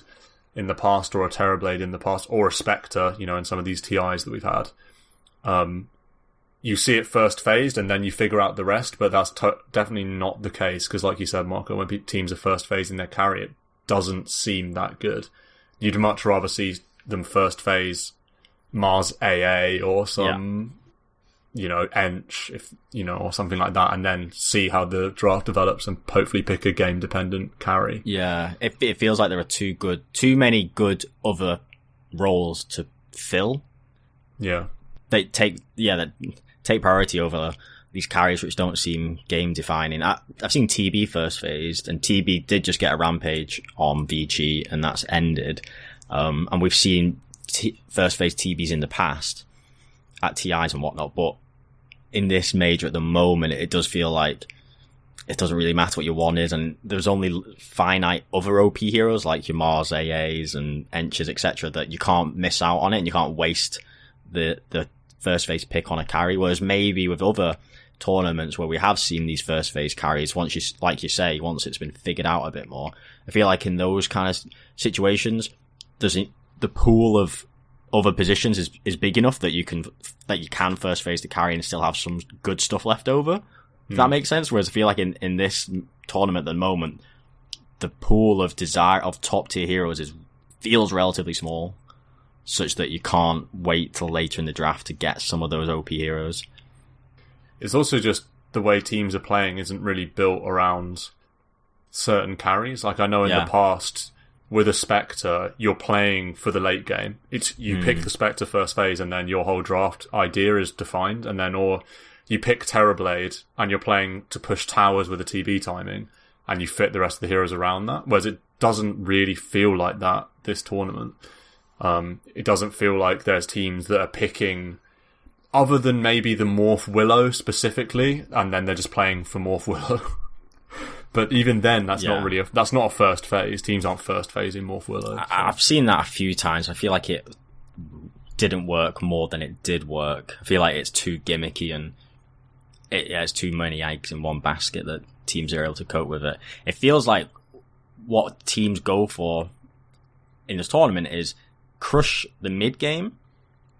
in the past, or a Terrorblade in the past, or a Spectre, in some of these TIs that we've had, you see it first phased and then you figure out the rest, but that's definitely not the case, because like you said, Marco, when teams are first phasing their carry, it doesn't seem that good. You'd much rather see them first phase Mars AA or some, Ench, or something like that, and then see how the draft develops and hopefully pick a game-dependent carry. Yeah, it feels like there are too many good other roles to fill. Yeah. They take priority over these carries which don't seem game-defining. I've seen TB first phased, and TB did just get a rampage on VG, and that's ended. And we've seen first phase TBs in the past at TIs and whatnot, but in this major at the moment, it does feel like it doesn't really matter what you wanted, and there's only finite other OP heroes like your Mars AAs and Enches, etc., that you can't miss out on it, and you can't waste the first phase pick on a carry. Whereas maybe with other tournaments where we have seen these first phase carries, once it's been figured out a bit more, I feel like in those kind of situations, the pool of other positions is big enough that you can first phase the carry and still have some good stuff left over. If that makes sense. Whereas I feel like in this tournament at the moment, the pool of top tier heroes feels relatively small, such that you can't wait till later in the draft to get some of those OP heroes. It's also just the way teams are playing isn't really built around certain carries. Like I know in the past, with a Spectre, you're playing for the late game. You pick the Spectre first phase, and then your whole draft idea is defined, and then or you pick Terrorblade and you're playing to push towers with a TB timing, and you fit the rest of the heroes around that. Whereas it doesn't really feel like that this tournament. It doesn't feel like there's teams that are picking, other than maybe the Morph Willow specifically, and then they're just playing for Morph Willow. But even then, that's not a first phase. Teams aren't first phase in Morph Willow. So. I've seen that a few times. I feel like it didn't work more than it did work. I feel like it's too gimmicky, and it's too many eggs in one basket that teams are able to cope with it. It feels like what teams go for in this tournament is crush the mid game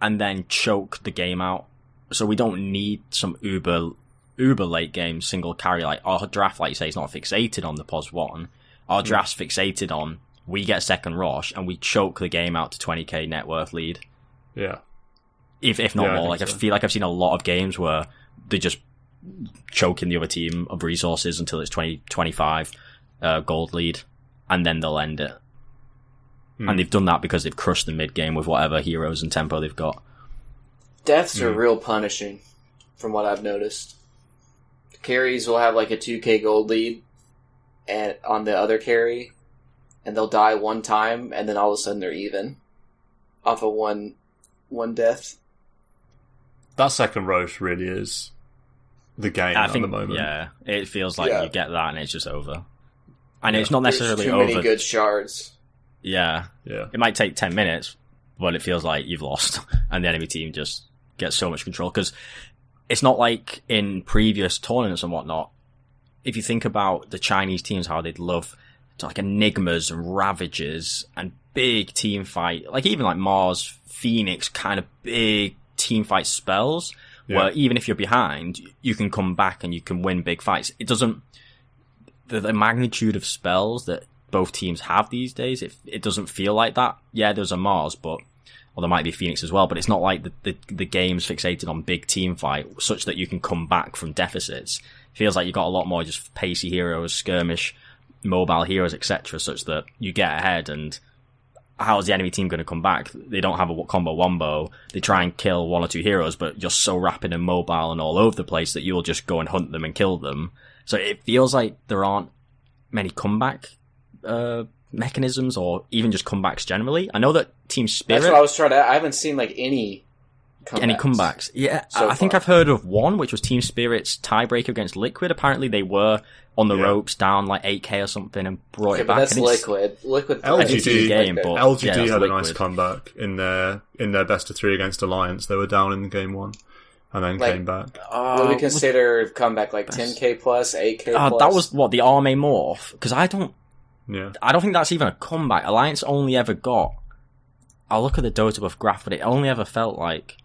and then choke the game out. So we don't need some uber late game single carry. Like our draft, like you say, is not fixated on the pos 1. Our draft's fixated on we get second rush and we choke the game out to 20k net worth lead. Yeah. If not more. Like I feel like I've seen a lot of games where they're just choking the other team of resources until it's 20-25 gold lead, and then they'll end it. And they've done that because they've crushed the mid game with whatever heroes and tempo they've got. Deaths are real punishing, from what I've noticed. Carries will have like a 2k gold lead on the other carry, and they'll die one time, and then all of a sudden they're even off of one death. That second roast really is the game at the moment. Yeah, it feels like you get that and it's just over. And it's not necessarily There's too many good shards. Yeah. It might take 10 minutes, but it feels like you've lost, and the enemy team just gets so much control. Because it's not like in previous tournaments and whatnot. If you think about the Chinese teams, how they'd love like Enigmas and Ravages and big team fight, like even like Mars, Phoenix, kind of big team fight spells, where even if you're behind, you can come back and you can win big fights. It doesn't, the magnitude of spells that both teams have these days, it doesn't feel like that. Yeah, there's a Mars, or there might be Phoenix as well, but it's not like the game's fixated on big team fight such that you can come back from deficits. It feels like you've got a lot more just pacey heroes, skirmish, mobile heroes, etc., such that you get ahead, and how's the enemy team going to come back? They don't have a combo wombo. They try and kill one or two heroes, but you're so rapid and mobile and all over the place that you'll just go and hunt them and kill them. So it feels like there aren't many comeback mechanisms, or even just comebacks generally. I know that Team Spirit... That's what I was trying to... I haven't seen, like, any comebacks. Yeah, so I think I've heard of one, which was Team Spirit's tiebreaker against Liquid. Apparently they were on the ropes, down like 8k or something, and brought it back. But that's Liquid. LGD, game, but LGD had Liquid. a nice comeback in their best of 3 against Alliance. They were down in game 1 and then came back. What we consider comeback, like 10k plus, 8k plus? That was, the Arme Morph? Because I don't think that's even a comeback. Alliance only ever got... I'll look at the Dota buff graph, but it only ever felt like...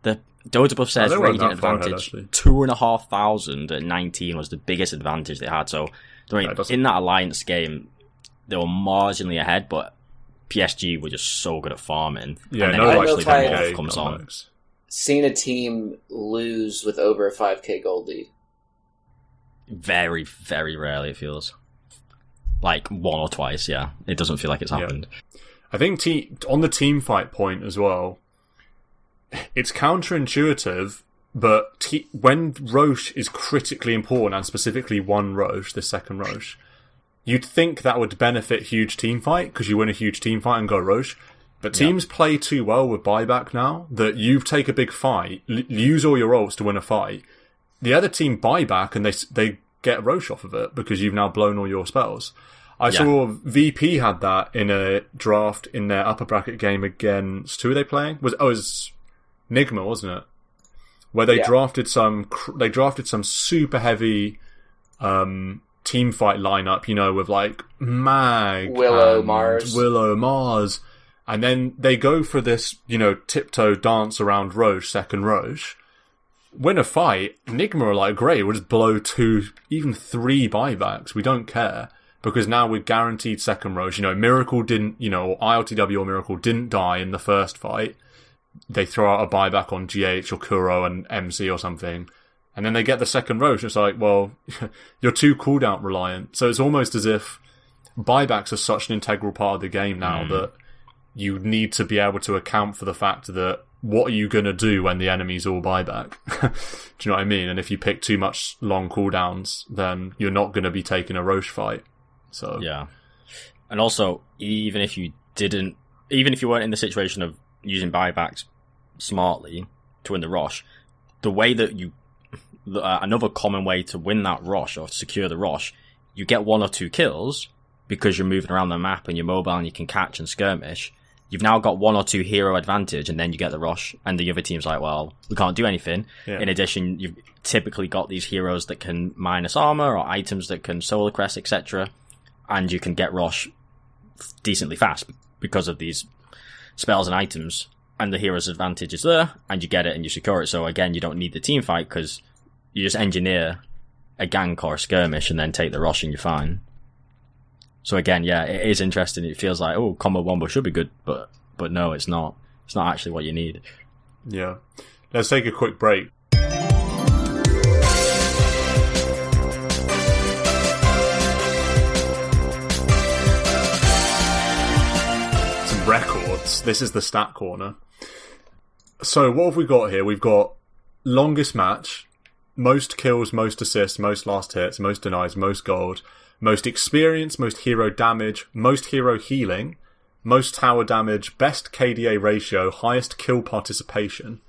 The Dota buff says Radiant advantage 2,500 at 19 was the biggest advantage they had. So in that Alliance game, they were marginally ahead, but PSG were just so good at farming. Yeah, and then eventually the morph comes on. Seen a team lose with over a 5k gold lead? Very, very rarely, it feels. Like, one or twice, yeah. It doesn't feel like it's happened. I think on the team fight point as well, it's counterintuitive, but when Roche is critically important, and specifically one Roche, the second Roche, you'd think that would benefit huge team fight, because you win a huge team fight and go Roche. But teams play too well with buyback now, that you take a big fight, use all your ults to win a fight. The other team buyback, and they get Roche off of it, because you've now blown all your spells. I saw VP had that in a draft in their upper bracket game against... Who were they playing? It was Nigma, wasn't it? Where they drafted some super heavy team fight lineup, with like Mag, Willow, Mars, and then they go for this, tiptoe dance around Roche, second Roche, win a fight. Nigma are like, great, we'll just blow 2, even 3 buybacks. We don't care. Because now we're guaranteed second Roche. Miracle didn't, or ILTW or Miracle didn't die in the first fight. They throw out a buyback on GH or Kuro and MC or something. And then they get the second Roche. It's like, well, you're too cooldown reliant. So it's almost as if buybacks are such an integral part of the game now that you need to be able to account for the fact that what are you going to do when the enemy's all buyback? Do you know what I mean? And if you pick too much long cooldowns, then you're not going to be taking a Roche fight. So yeah, and also even if you weren't in the situation of using buybacks smartly to win the Roche, the way that another common way to win that Roche or to secure the Roche, you get 1 or 2 kills because you're moving around the map and you're mobile and you can catch and skirmish. You've now got 1 or 2 hero advantage, and then you get the Roche, and the other team's like, well, we can't do anything. Yeah. In addition, you've typically got these heroes that can minus armor or items that can solar crest, etc. And you can get Roche decently fast because of these spells and items, and the hero's advantage is there, and you get it and you secure it. So again, you don't need the team fight because you just engineer a gank or a skirmish and then take the Roche and you're fine. So again, yeah, it is interesting. It feels like, combo wombo should be good, but no, it's not. It's not actually what you need. Yeah. Let's take a quick break. Records. This is the stat corner. So what have we got here? We've got longest match, most kills, most assists, most last hits, most denies, most gold, most experience, most hero damage, most hero healing, most tower damage, best KDA ratio, highest kill participation,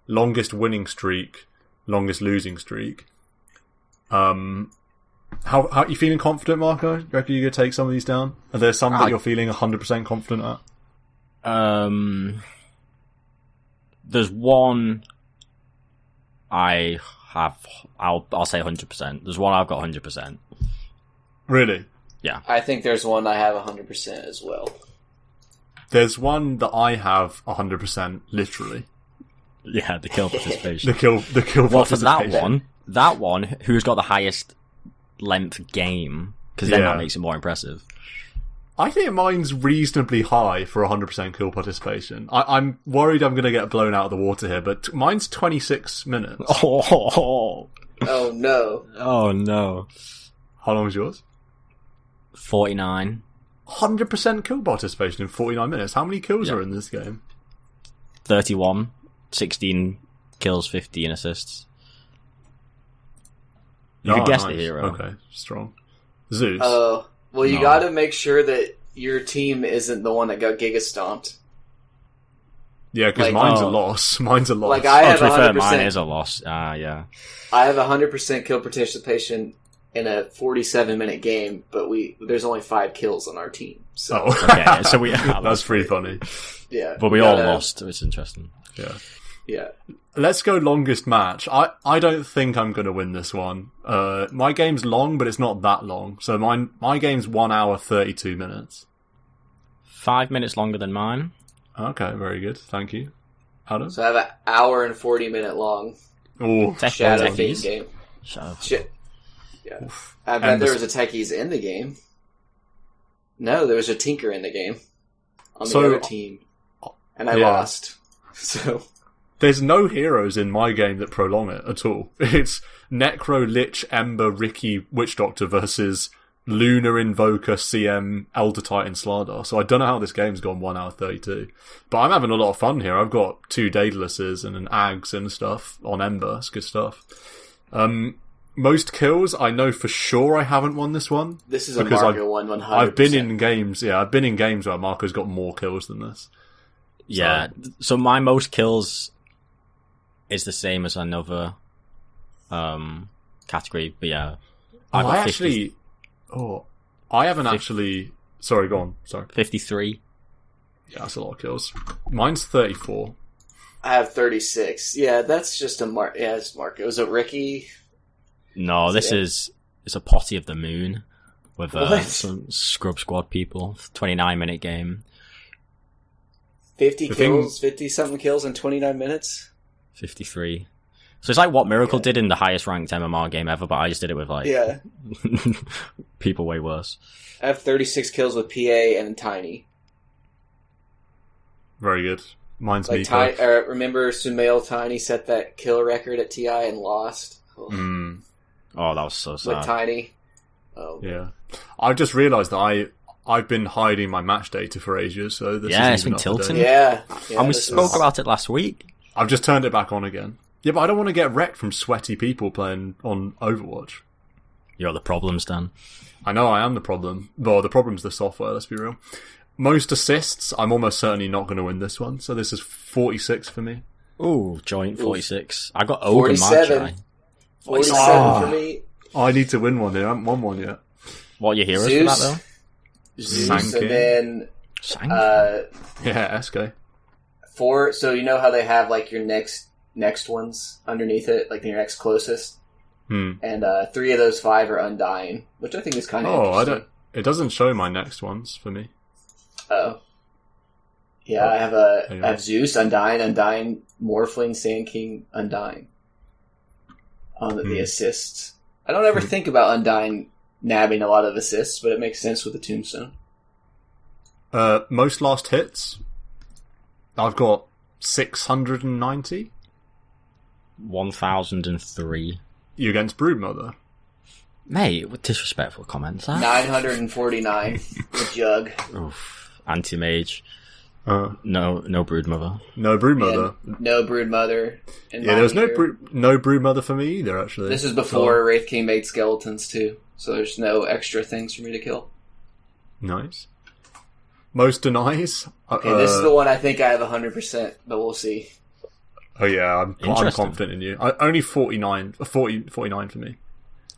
longest winning streak, longest losing streak. How are you feeling confident, Marco? Do you reckon you could take some of these down? Are there some that you're feeling 100% confident at? There's one I'll say 100%. There's one I've got 100%. Really? Yeah. I think there's one I have 100% as well. There's one that I have 100%, literally. Yeah, the kill participation. the kill well, participation. for that one, who's got the highest length game? Because then that makes it more impressive. I think mine's reasonably high for 100% kill participation. I'm worried I'm going to get blown out of the water here, but mine's 26 minutes. Oh no. Oh no. How long is yours? 49. 100% kill participation in 49 minutes. How many kills Yeah. are in this game? 31, 16 kills, 15 assists. You could guess the hero. Okay, strong. Zeus. Oh, well, you No. got to make sure that your team isn't the one that got Giga Stomped. Yeah, because like- mine's a Oh. loss. Mine's a loss. Like, I have To be fair, 100%. mine is a loss. Yeah. I have 100% kill participation in a 47-minute game, but there's only 5 kills on our team. So, Oh. Okay, so we... That's pretty funny. yeah. But we you all gotta- lost. It's interesting. Yeah. Yeah. Let's go longest match. I don't think I'm going to win this one. My game's long, but it's not that long. So my game's 1 hour, 32 minutes. 5 minutes longer than mine. Okay, very good. Thank you. Adam? So I have an hour and 40-minute long Oh, Shadow Techies. Fiend game. Shadow. Shit. Yeah. I And bet the- there was a Techies in the game. No, there was a Tinker in the game. On the So- other team. And I Yeah. lost. So... There's no heroes in my game that prolong it at all. It's Necro, Lich, Ember, Ricky, Witch Doctor versus Lunar, Invoker, CM, Elder Titan, Slardar. So I don't know how this game's gone 1 hour 32. But I'm having a lot of fun here. I've got 2 Daedalus and an Ags and stuff on Ember. It's good stuff. Most kills, I know for sure I haven't won this one. This is a Because Marco one, 100%. I've been in games where Marco's got more kills than this. Yeah. So my most kills is the same as another category, but yeah. I got 50 actually... I haven't actually... Sorry, go on. Sorry. 53. Yeah, that's a lot of kills. Mine's 34. I have 36. Yeah, that's just a Yeah, it's Marco. Was it Ricky? No, this Yeah. is it's a potty of the moon with What? some scrub squad people. 29-minute game. 50 The kills, 50-something kills in 29 minutes? 53. So it's like what Miracle did in the highest ranked MMR game ever, but I just did it with like Yeah. people way worse. I have 36 kills with PA and Tiny. Very good. Mine's Like, Miko. remember Sumail Tiny set that kill record at TI and lost? Oh, Oh, that was so with sad. Tiny. Oh. Yeah. I've just realised that I've been hiding my match data for ages, so this Yeah, isn't it's been even up to tilting. date. Yeah. And we this spoke is- about it last week. I've just turned it back on again. Yeah, but I don't want to get wrecked from sweaty people playing on Overwatch. You're the problems, Dan. I know I am the problem. Well, the problem's the software, let's be real. Most assists, I'm almost certainly not going to win this one, so this is 46 for me. Ooh, joint 46. I got Ogre 47. Magi. 47 Oh. for me. Oh, I need to win one here. I haven't won one yet. What are your heroes Zeus. for that, though? Zeus, Sankin. and then Sang? Yeah, SK. 4. So you know how they have like your next ones underneath it, like your next closest, and 3 of those 5 are Undying, which I think is kind of Oh, interesting. it doesn't show my next ones for me. Oh. Yeah, Oh, I have anyway. I have Zeus, Undying, Morphling, Sand King, Undying on the assists. I don't ever think about Undying nabbing a lot of assists, but it makes sense with the Tombstone. Most last hits, I've got 690. 1003. You against Broodmother. Mate, what disrespectful comments, huh? 949 with Jug. Oof. Anti-mage. Uh, No Broodmother. no Broodmother. And no Broodmother. in Yeah, there was mine either. no Broodmother for me either, actually. This is before Wraith King made skeletons too, so there's no extra things for me to kill. Nice. Most denies. Okay, this is the one I think I have 100%, but we'll see. Oh yeah, I'm Interesting. confident in you. Only 49 for me.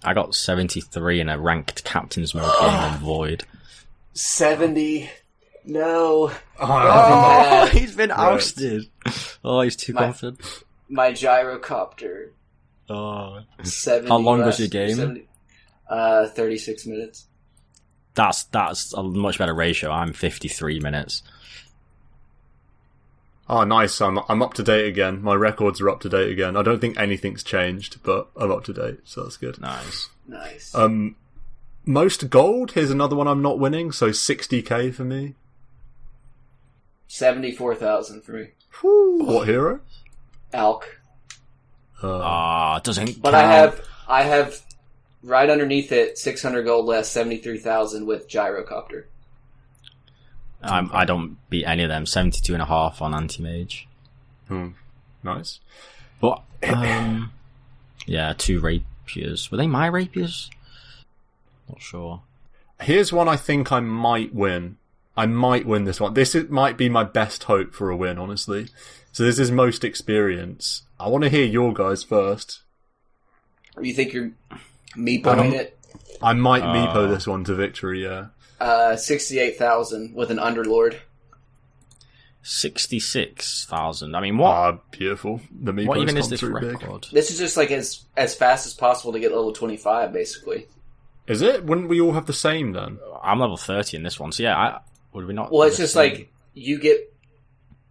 I got 73 in a ranked captain's mode game on Void. 70. No. Oh, he's been Right. ousted. Oh, he's too My- confident. My gyrocopter. Oh. 70 How long was less- your game? 70 36 minutes. That's a much better ratio. I'm 53 minutes. Oh, nice. I'm up to date again. My records are up to date again. I don't think anything's changed, but I'm up to date, so that's good. Nice. Nice. Most gold. Here's another one I'm not winning. So 60k for me. 74,000 for me. What hero? Alk. Doesn't But count. I have right underneath it 600 gold less, 73,000 with gyrocopter. I don't beat any of them. 72.5 on anti-mage. Nice. But, yeah, 2 rapiers. Were they my rapiers? Not sure. Here's one I think I might win. I might win this one. Might be my best hope for a win, honestly. So this is most experience. I want to hear your guys first. You think you're meepoing it? I might meepo this one to victory, yeah. 68,000 with an Underlord. 66,000. I mean, what? Beautiful. The meepos what even is come this through record? big. This is just like as fast as possible to get level 25, basically. Is it? Wouldn't we all have the same then? I'm level 30 in this one, so yeah, would we not? Well, it's just like you get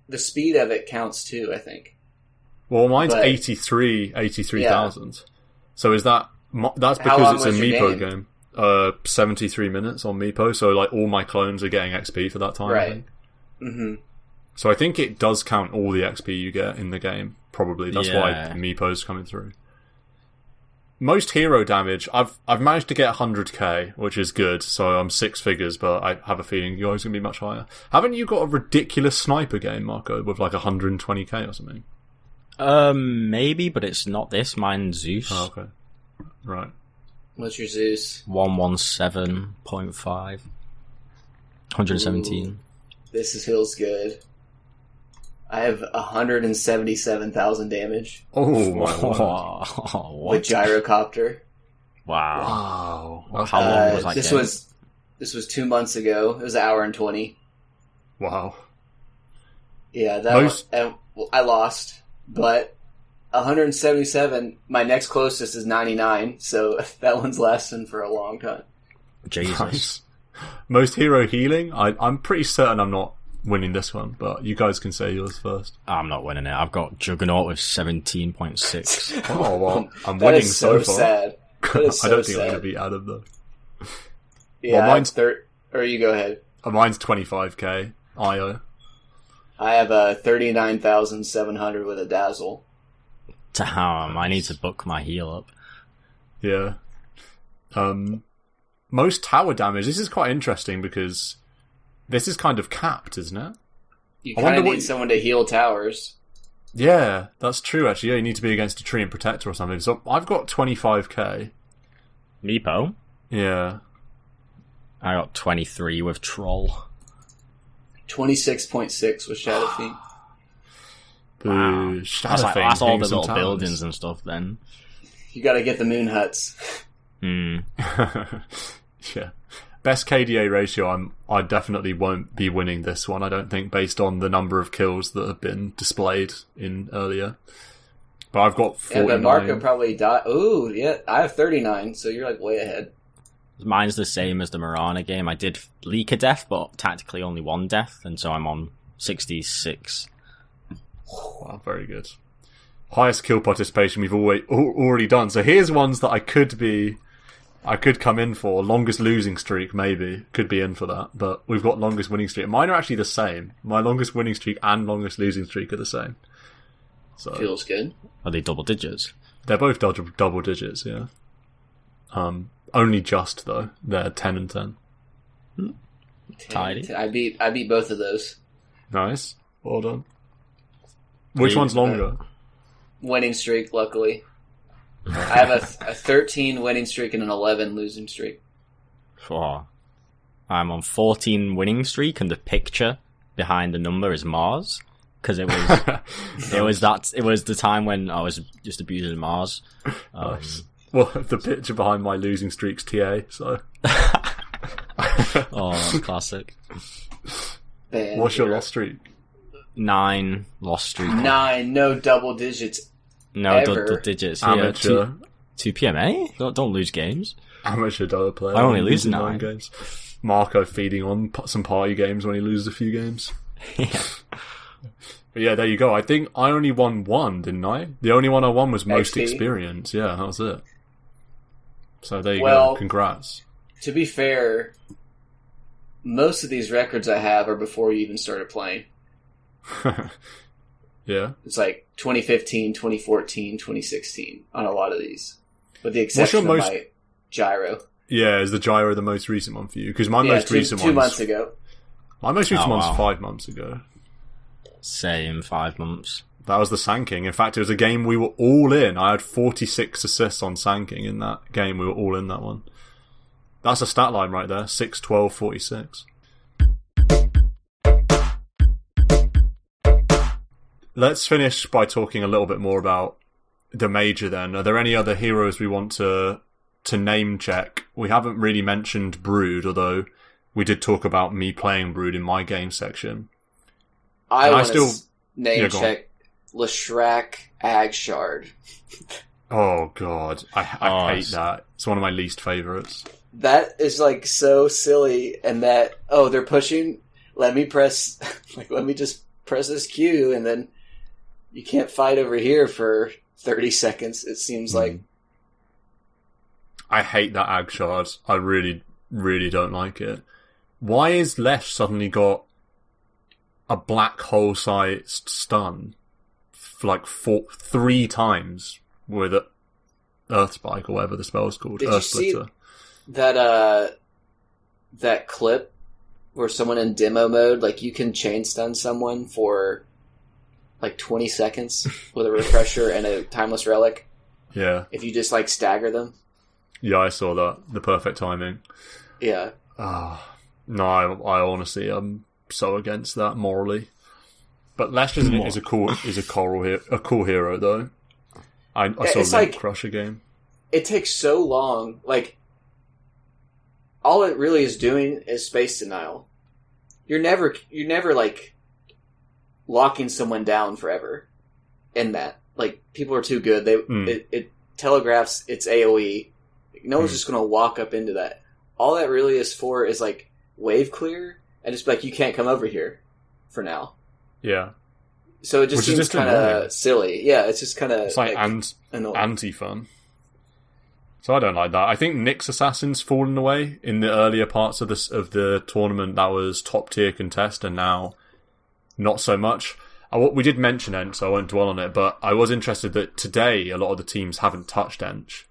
the speed of it counts too, I think. Well, mine's 83,000. Yeah. So is that... That's because it's a meepo game. 73 minutes on meepo, so like all my clones are getting XP for that time. Right. I think. Mm-hmm. So I think it does count all the XP you get in the game, probably. That's why meepo's coming through. Most hero damage, I've managed to get 100k, which is good, so I'm 6 figures, but I have a feeling you're always going to be much higher. Haven't you got a ridiculous sniper game, Marco, with like 120k or something? Maybe, but it's not this. Mine's Zeus. Oh, okay. Right. What's your Zeus? 117.5. 117. Ooh, this feels good. I have 177,000 damage. Oh, my with gyrocopter. Wow. How long was that this game? This was 2 months ago. It was an hour and 20. Wow. Yeah, I lost, but 177. My next closest is 99, so that one's lasting for a long time. Jesus. Nice. Most hero healing. I'm pretty certain I'm not winning this one, but you guys can say yours first. I'm not winning it. I've got Juggernaut with 17.6. Oh, well, I'm winning so far. Sad. That is so I don't think sad. I'm going to beat Adam, though. Yeah, well, mine's or you go ahead. Mine's 25k. IO. I have 39,700 with a dazzle. Damn, I need to book my heal up. Yeah. Most tower damage. This is quite interesting because this is kind of capped, isn't it? You kind of need someone to heal towers. Yeah, that's true, actually. Yeah, you need to be against a tree and protector or something. So I've got 25k. Meepo? Yeah. I got 23 with Troll. 26.6 with Shadowfiend. Wow. That's all the little buildings and stuff then. You gotta get the moon huts. Yeah. Best KDA ratio, I definitely won't be winning this one, I don't think, based on the number of kills that have been displayed in earlier. But I've got 49. Yeah, but Marco probably died. Ooh, yeah, I have 39, so you're like way ahead. Mine's the same as the Mirana game. I did leak a death, but tactically only 1 death, and so I'm on 66. Wow, very good. Highest kill participation we've already done. So here's ones that I could come in for. Longest losing streak, maybe. Could be in for that. But we've got longest winning streak. Mine are actually the same. My longest winning streak and longest losing streak are the same. So feels good. Are they double digits? They're both double digits, yeah. Only just, though. They're 10 and 10. Tidy. I beat both of those. Nice. Well done. Which one's longer? Winning streak, luckily. I have a 13 winning streak and an 11 losing streak. Oh. I'm on 14 winning streak, and the picture behind the number is Mars, because it was it was the time when I was just abusing Mars. Nice. Well, the picture behind my losing streak's TA, so. Oh, classic. What's your lost streak? 9 lost streak. 9, no double digits. No double digits. Amateur. 2 PMA? Don't lose games. Amateur Dota player. I only lose 9 games. Marco feeding on some party games when he loses a few games. Yeah. But yeah, there you go. I think I only won 1, didn't I? The only one I won was most XP. experience. Yeah, that was it. So there you go. Congrats. To be fair, most of these records I have are before you even started playing. Yeah. It's like 2015, 2014, 2016 on a lot of these. With the exception of my Gyro. Yeah, is the Gyro the most recent one for you? Because my most recent one 2 months ago. My most recent one's 5 months ago. Same, 5 months. That was the Sanking. In fact, it was a game we were all in. I had 46 assists on Sanking in that game. We were all in that one. That's a stat line right there. 6, 12, 46. Let's finish by talking a little bit more about the Major then. Are there any other heroes we want to name check? We haven't really mentioned Brood, although we did talk about me playing Brood in my game section. I want to name check Leshrac Agshard. Oh god, I hate that. It's one of my least favourites. That is like so silly, and that they're pushing. Let me just press this Q, and then you can't fight over here for 30 seconds. It seems like. I hate that Agshard. I really, really don't like it. Why is Lesh suddenly got a black hole-sized stun like 3 times with an Earth Spike or whatever the spell's called? Did Earth Splitter. See that clip where someone in demo mode, like you can chain stun someone for like 20 seconds with a refresher and a timeless relic? Yeah. If you just like stagger them? Yeah, I saw that. The perfect timing. Yeah. No, I honestly am so against that morally. But Lesh is a cool hero though. I saw the like, Crusher game. It takes so long. Like all it really is doing is space denial. You're never like locking someone down forever in that. Like people are too good. It telegraphs its AoE. No one's just going to walk up into that. All that really is for is like wave clear and just be like, you can't come over here for now. Yeah. So it just seems kind of silly. Yeah, it's just kind of it's like anti-fun. So I don't like that. I think Nyx Assassin's fallen away in the earlier parts of the tournament. That was top tier contest, and now not so much. We did mention Ench, so I won't dwell on it. But I was interested that today a lot of the teams haven't touched Ench,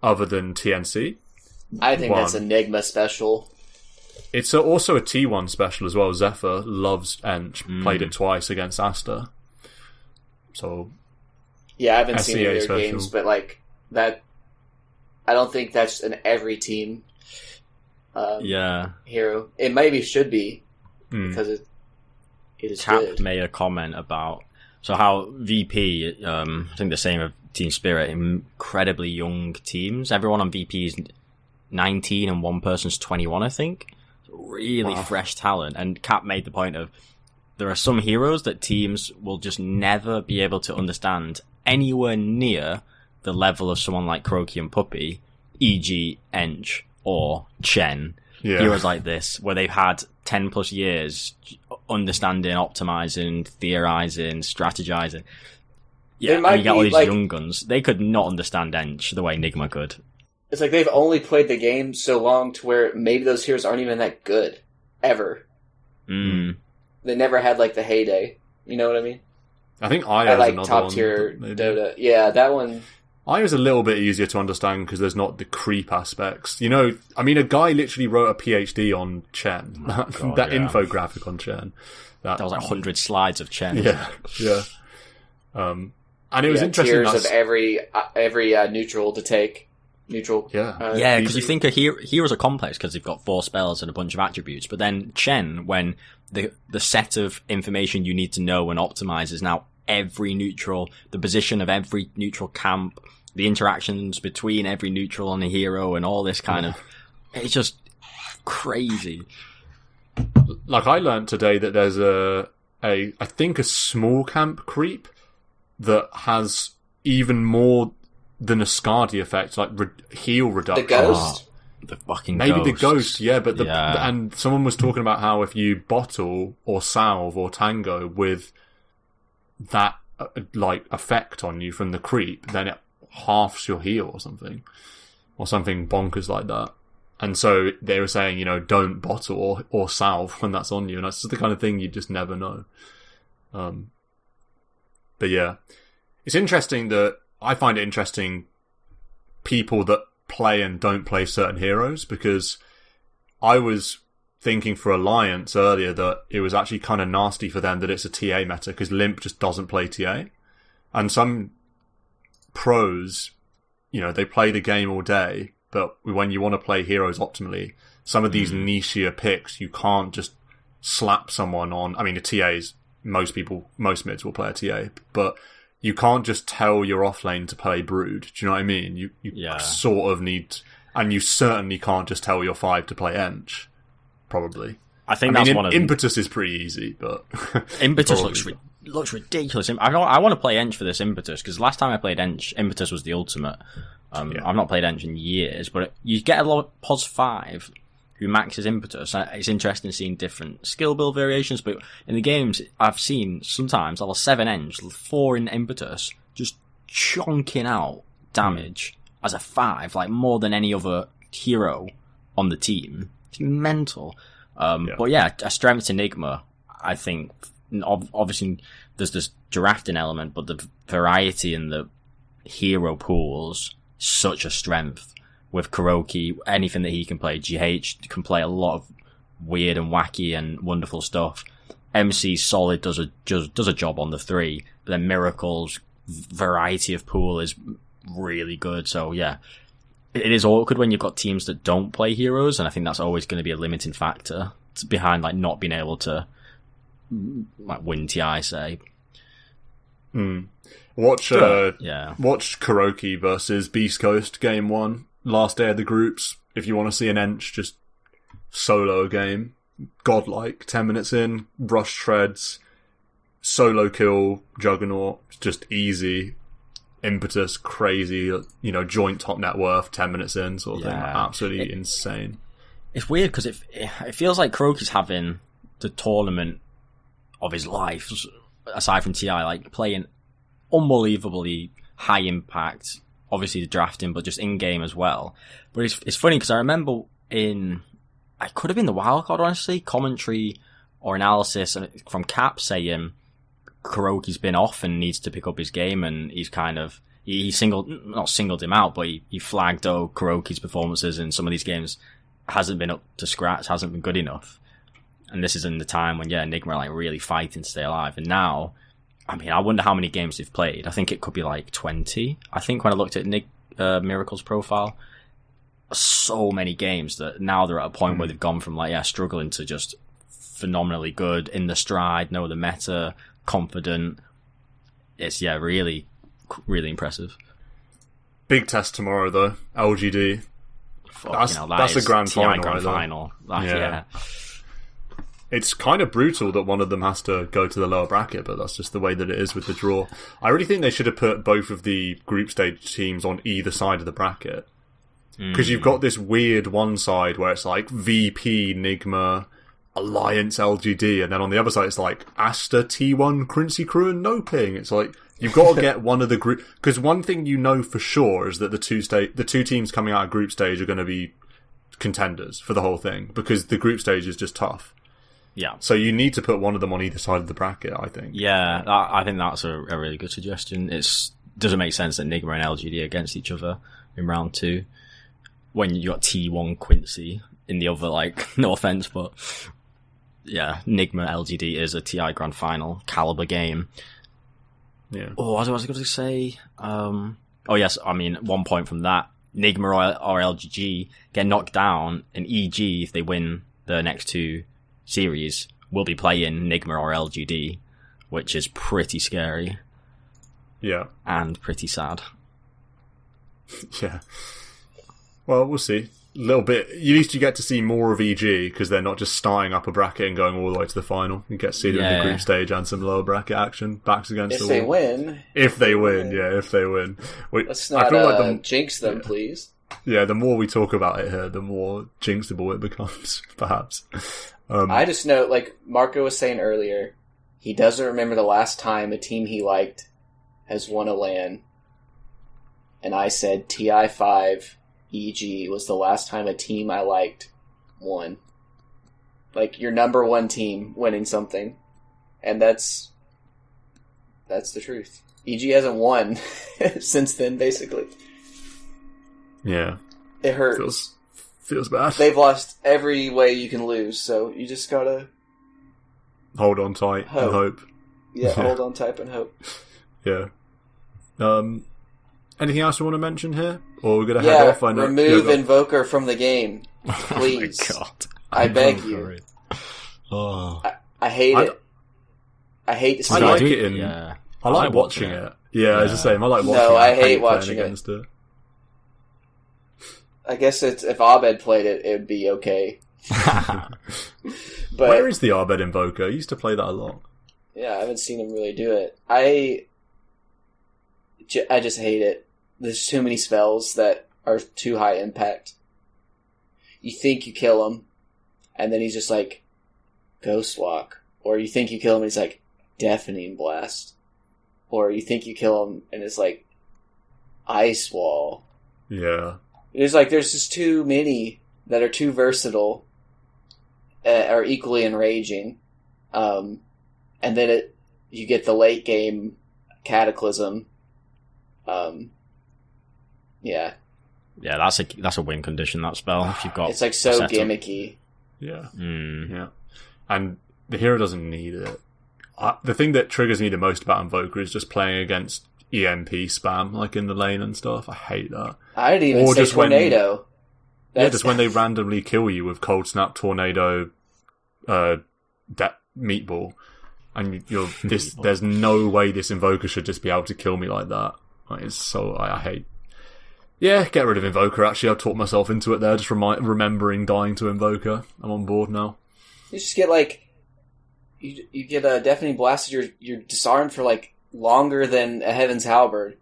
other than TNC. I think that's Enigma special. It's also a T1 special as well. Zephyr loves Ench. Played it twice against Asta. So yeah, I haven't seen any of their games, but like that. I don't think that's an every team hero. It maybe should be because it is Cap good. made a comment about how VP, I think the same of Team Spirit, incredibly young teams. Everyone on VP is 19 and one person's 21, I think. Really fresh talent. And Cap made the point of there are some heroes that teams will just never be able to understand anywhere near the level of someone like Croaky and Puppy, e.g. Ench or Chen. Yeah. Heroes like this, where they've had 10 plus years understanding, optimizing, theorizing, strategizing. Yeah, and you get all these young guns. They could not understand Ench the way Enigma could. It's like they've only played the game so long to where maybe those heroes aren't even that good. Ever. They never had like the heyday. You know what I mean? I think Aya is like another top one. tier Dota. Yeah, that one. Aya's a little bit easier to understand because there's not the creep aspects. You know, I mean, a guy literally wrote a PhD on Chen. Infographic on Chen. That was like 100 slides of Chen. Yeah. And it was interesting. Tiers of every neutral to take. Neutral. Yeah, because you think heroes are complex because they've got 4 spells and a bunch of attributes. But then Chen, when the set of information you need to know and optimize is now every neutral, the position of every neutral camp, the interactions between every neutral and a hero, and all this kind of... It's just crazy. Like, I learned today that there's I think a small camp creep that has even more than a Skadi effect, like heal reduction. The ghost? The fucking Maybe ghost. the ghost, yeah, but and someone was talking about how if you bottle or salve or tango with that like effect on you from the creep, then it halves your heal or something bonkers like that. And so they were saying, you know, don't bottle or salve when that's on you, and that's just the kind of thing you just never know. But yeah, it's interesting that I find it interesting people that play and don't play certain heroes, because I was thinking for Alliance earlier that it was actually kind of nasty for them that it's a TA meta, because Limp just doesn't play TA. And some pros, they play the game all day, but when you want to play heroes optimally, some of these nichier picks, you can't just slap someone on. I mean, the TAs, most mids will play a TA, but you can't just tell your offlane to play Brood. Do you know what I mean? You sort of need, and you certainly can't just tell your 5 to play Ench. Probably. Impetus is pretty easy, but Impetus looks ridiculous. I want to play Ench for this Impetus, because last time I played Ench, Impetus was the ultimate. I've not played Ench in years, but you get a lot of POS 5 who maxes Impetus. It's interesting seeing different skill build variations, but in the games I've seen sometimes level 7 Ench, 4 in Impetus, just chonking out damage as a 5, like more than any other hero on the team. It's mental. But yeah, a strength Enigma, I think, obviously there's this drafting element, but the variety in the hero pools, such a strength. With Kuroki, anything that he can play, GH can play a lot of weird and wacky and wonderful stuff. MC Solid does a job on the 3, but then Miracle's variety of pool is really good. So yeah, it is awkward when you've got teams that don't play heroes, and I think that's always going to be a limiting factor behind like not being able to like win TI, say. Watch Kuroki versus Beast Coast game 1. Last day of the groups. If you want to see an Ench just solo game, godlike, 10 minutes in, brush shreds, solo kill, Juggernaut, just easy, Impetus, crazy, joint top net worth, 10 minutes in, sort of thing. Absolutely insane. It's weird because it feels like Kuroki's having the tournament of his life, aside from TI, like playing unbelievably high impact. Obviously the drafting, but just in-game as well. But it's funny because I remember it could have been the wildcard, honestly, commentary or analysis from Cap saying Kuroki's been off and needs to pick up his game, and he's kind of, not singled him out, but he flagged, Kuroki's performances in some of these games hasn't been up to scratch, hasn't been good enough. And this is in the time when, Enigma are like really fighting to stay alive. And now, I wonder how many games they've played. I think it could be like 20. I think when I looked at Miracle's profile, so many games that now they're at a point where they've gone from struggling to just phenomenally good, in the stride, know the meta, confident. It's, really, really impressive. Big test tomorrow, though. LGD. That's a grand final. Yeah. It's kind of brutal that one of them has to go to the lower bracket, but that's just the way that it is with the draw. I really think they should have put both of the group stage teams on either side of the bracket. Because you've got this weird one side where it's like VP, Nigma, Alliance, LGD, and then on the other side it's like Asta, T1, Quincy Crew, and No Ping. It's like, you've got to get one of the group... Because one thing you know for sure is that the two teams coming out of group stage are going to be contenders for the whole thing, because the group stage is just tough. Yeah. So you need to put one of them on either side of the bracket, I think. Yeah, I think that's a really good suggestion. It doesn't make sense that Nigma and LGD are against each other in round 2 when you got T1 Quincy in the other, no offense, but yeah, Nigma LGD is a TI Grand Final caliber game. Yeah. Oh, what was I going to say? Yes, 1 point from that. Nigma or LGG get knocked down, and EG, if they win the next 2 series, will be playing Nigma or LGD, which is pretty scary. Yeah. And pretty sad. Yeah. Well, we'll see. A little bit. At least you get to see more of EG, because they're not just starting up a bracket and going all the way to the final. You get to see them in the group stage and some lower bracket action, backs against the wall. If they win. If they win. Let's not jinx them, please. Yeah, the more we talk about it here, the more jinxable it becomes, perhaps. I just know, Marco was saying earlier, he doesn't remember the last time a team he liked has won a LAN. And I said TI5 EG was the last time a team I liked won. Your number 1 team winning something. And that's the truth. EG hasn't won since then, basically. Yeah. It hurts. Feels bad. They've lost every way you can lose, so you just gotta hold on tight and hope. Yeah, hold on tight and hope. Yeah. Anything else you want to mention here? Or we're going to head off? Remove Invoker from the game. Please. Oh my God. I beg you. Oh. I hate it. I hate to see I it. like it. I like watching it. Yeah, I was just saying, I like watching it. No, I hate watching it. I guess if Abed played it, it would be okay. But where is the Abed Invoker? I used to play that a lot. Yeah, I haven't seen him really do it. I just hate it. There's too many spells that are too high impact. You think you kill him, and then he's just like, Ghost Walk. Or you think you kill him, and he's like, Deafening Blast. Or you think you kill him, and it's like, Ice Wall. Yeah. There's just too many that are too versatile, are equally enraging. And then you get the late game Cataclysm. Yeah. Yeah, that's a win condition, that spell, if you've got... It's like so gimmicky. Yeah. Yeah. And the hero doesn't need it. The thing that triggers me the most about Invoker is just playing against EMP spam, like in the lane and stuff. I hate that. I didn't even say Tornado. Just when they randomly kill you with Cold Snap, Tornado, Meatball, and there's no way this Invoker should just be able to kill me like that. Like, it's so... I hate... Yeah, get rid of Invoker, actually. I've talked myself into it there, just remembering dying to Invoker. I'm on board now. You just get, You get a Deafening Blast, you're disarmed for, longer than a Heaven's Halberd.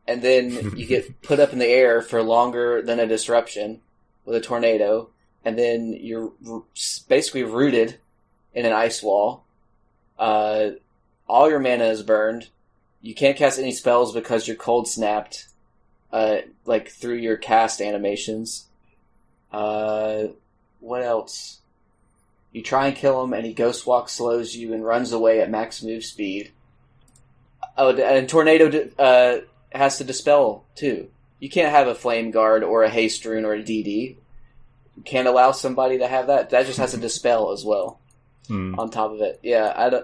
And then you get put up in the air for longer than a Disruption with a Tornado. And then you're basically rooted in an Ice Wall. All your mana is burned. You can't cast any spells because you're cold snapped. Through your cast animations. What else? You try and kill him, and he Ghost Walk slows you and runs away at max move speed. Oh, and Tornado has to dispel too. You can't have a Flame Guard or a Haste Rune or a DD. You can't allow somebody to have that. That just has to dispel as well. On top of it, yeah.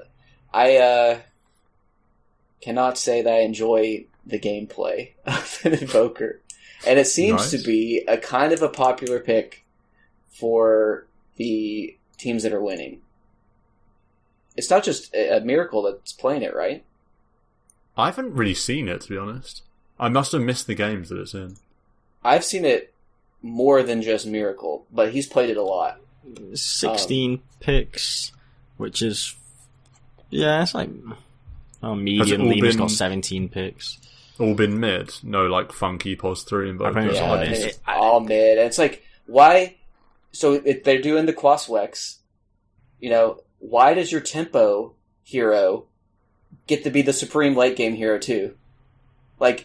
I cannot say that I enjoy the gameplay of an Invoker. And it seems to be a kind of a popular pick for the teams that are winning. It's not just a Miracle that's playing it, right? I haven't really seen it, to be honest. I must have missed the games that it's in. I've seen it more than just Miracle, but he's played it a lot. 16 picks, which is... Yeah, it's medium Lena's got 17 picks. All been mid? No, funky pos 3 and both. It's all mid. And it's why... So if they're doing the Quaswex, why does your tempo hero get to be the supreme late game hero too?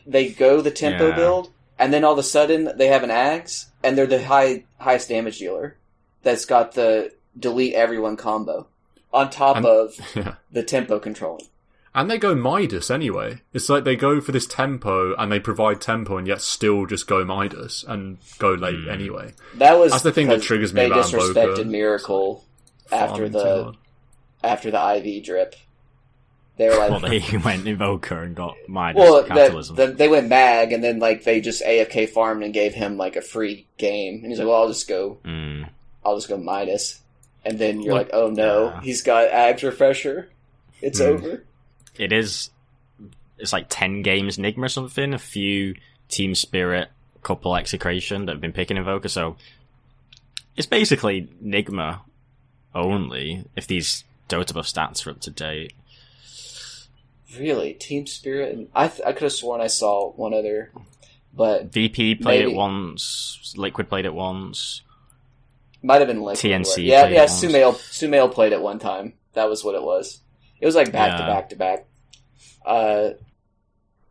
They go the tempo build, and then all of a sudden they have an Axe, and they're the highest damage dealer that's got the delete everyone combo on top of the tempo controlling. And they go Midas anyway. It's like they go for this tempo, and they provide tempo, and yet still just go Midas and go late anyway. That's the thing that triggers me about Invoker. They disrespected Miracle after the IV drip. They were they went Invoker and got Midas capitalism. They went Mag, and then they just AFK farmed and gave him a free game, and he's like, "Well, I'll just go Midas." And then you're "Oh no, he's got Ags Refresher. It's over." It's 10 games Nigma or something, a few Team Spirit, a couple Execration that have been picking Invoker, so it's basically Nigma only, if these Dota buff stats are up to date. Really? Team Spirit? And I could have sworn I saw one other, but... VP played it once, Liquid played it once. Might have been Liquid. TNC Yeah, Sumail played it one time. That was what it was. It was back to back to back.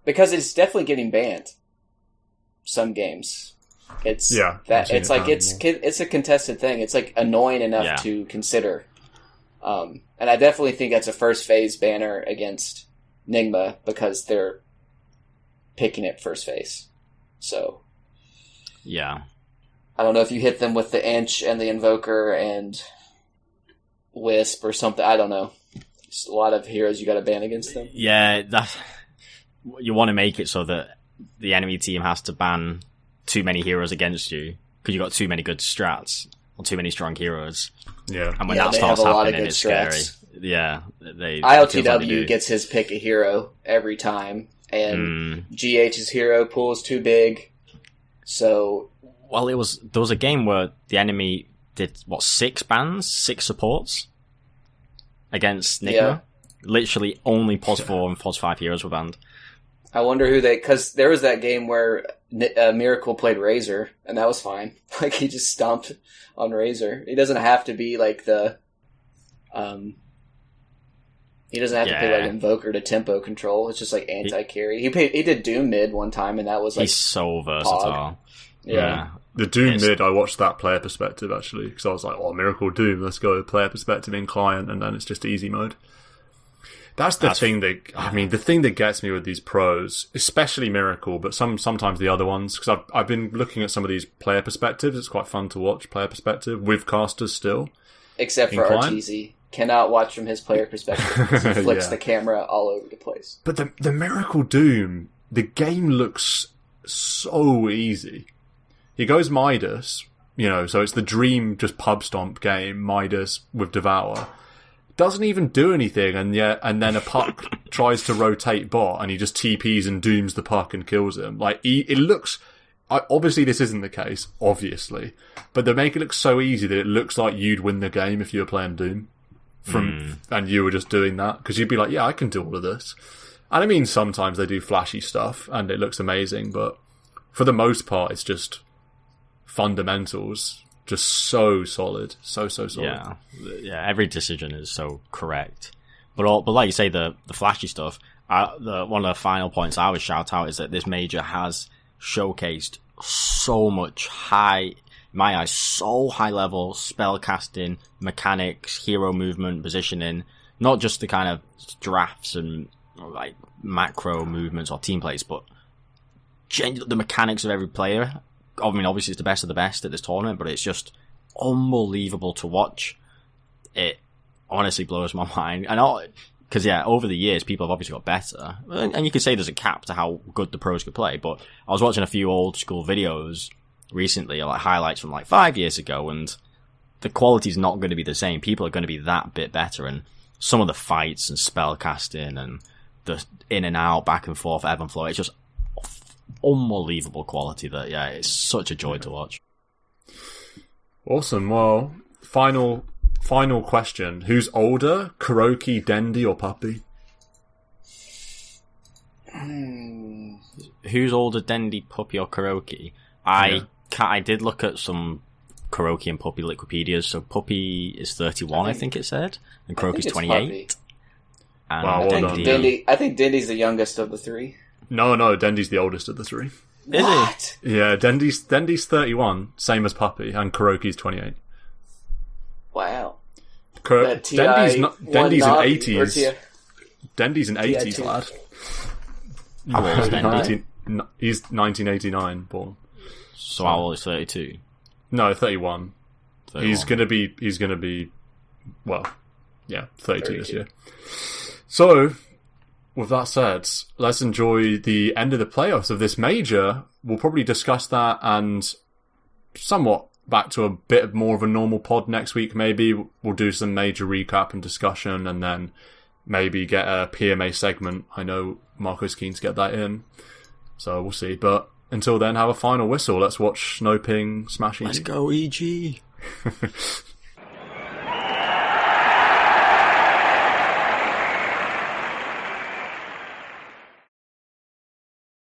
Because it's definitely getting banned. Some games. It's a contested thing. It's annoying enough to consider. And I definitely think that's a first phase banner against Nigma because they're picking it first phase. So yeah. I don't know if you hit them with the Ench and the Invoker and Wisp or something. I don't know. Just a lot of heroes you got to ban against them. Yeah, you want to make it so that the enemy team has to ban too many heroes against you because you got too many good strats or too many strong heroes. Yeah, and when that starts happening, it's scary. Yeah, ILTW gets his pick a hero every time, and GH's hero pool is too big. So, well, there was a game where the enemy did 6 bans, 6 supports against Nigma. Yeah. Literally only POS 4 and POS 5 heroes were banned. I wonder because there was that game where Miracle played Razor, and that was fine. Like, he just stomped on Razor. He doesn't have to be like the, he doesn't have to play like Invoker to tempo control. It's just like anti-carry. He did Doom mid one time, and that was like he's so versatile. Yeah. The Doom mid, I watched that player perspective actually, because I was like, oh, Miracle Doom, let's go player perspective in client, and then it's just easy mode. That's the thing that gets me with these pros, especially Miracle, but sometimes the other ones, because I've been looking at some of these player perspectives. It's quite fun to watch player perspective with casters still. Except for RTZ. Cannot watch from his player perspective because he flicks the camera all over the place. But the Miracle Doom, the game looks so easy. He goes Midas, so it's the dream just pub stomp game, Midas with Devour. Doesn't even do anything, and then a puck tries to rotate bot, and he just TPs and dooms the puck and kills him. Like, it looks... Obviously, this isn't the case, obviously, but they make it look so easy that it looks like you'd win the game if you were playing Doom, and you were just doing that, because you'd be like, yeah, I can do all of this. And I mean, sometimes they do flashy stuff, and it looks amazing, but for the most part, it's just fundamentals. Just so solid. So solid. Yeah, every decision is so correct. But like you say, the flashy stuff, one of the final points I would shout out is that this major has showcased so much in my eyes, so high level spell casting, mechanics, hero movement, positioning, not just the kind of drafts and like macro movements or team plays, but the mechanics of every player. I mean, obviously it's the best of the best at this tournament, but it's just unbelievable to watch. It honestly blows my mind. Because, over the years, people have obviously got better. And you could say there's a cap to how good the pros could play, but I was watching a few old school videos recently, like highlights from like 5 years ago, and the quality's not going to be the same. People are going to be that bit better, and some of the fights and spell casting and the in and out, back and forth, ebb and flow, it's just unbelievable quality that it's such a joy to watch. Awesome. Well, final question: who's older, Kuroki, Dendi, or Puppy? Who's older, Dendi, Puppy, or Kuroki? I did look at some Kuroki and Puppy Liquipedias. So Puppy is 31, I think it said, and Kuroki's 28. And wow, well done. I think Dendi's the youngest of the three. No, Dendi's the oldest of the three. Is what? he? Yeah, Dendi's 31, same as Puppy, and Kuroki's 28. Wow. Dendi's an 80s. Dendi's an 80s lad. How old is Dendi? He's 1989 born. So how old is 32? No, 31. 31. He's gonna be, well, 32 this year. So, with that said, let's enjoy the end of the playoffs of this major. We'll probably discuss that and somewhat back to a bit more of a normal pod next week, maybe. We'll do some major recap and discussion, and then maybe get a PMA segment. I know Marco's keen to get that in, so we'll see. But until then, have a final whistle. Let's watch Snowping smash EG. Let's go, EG!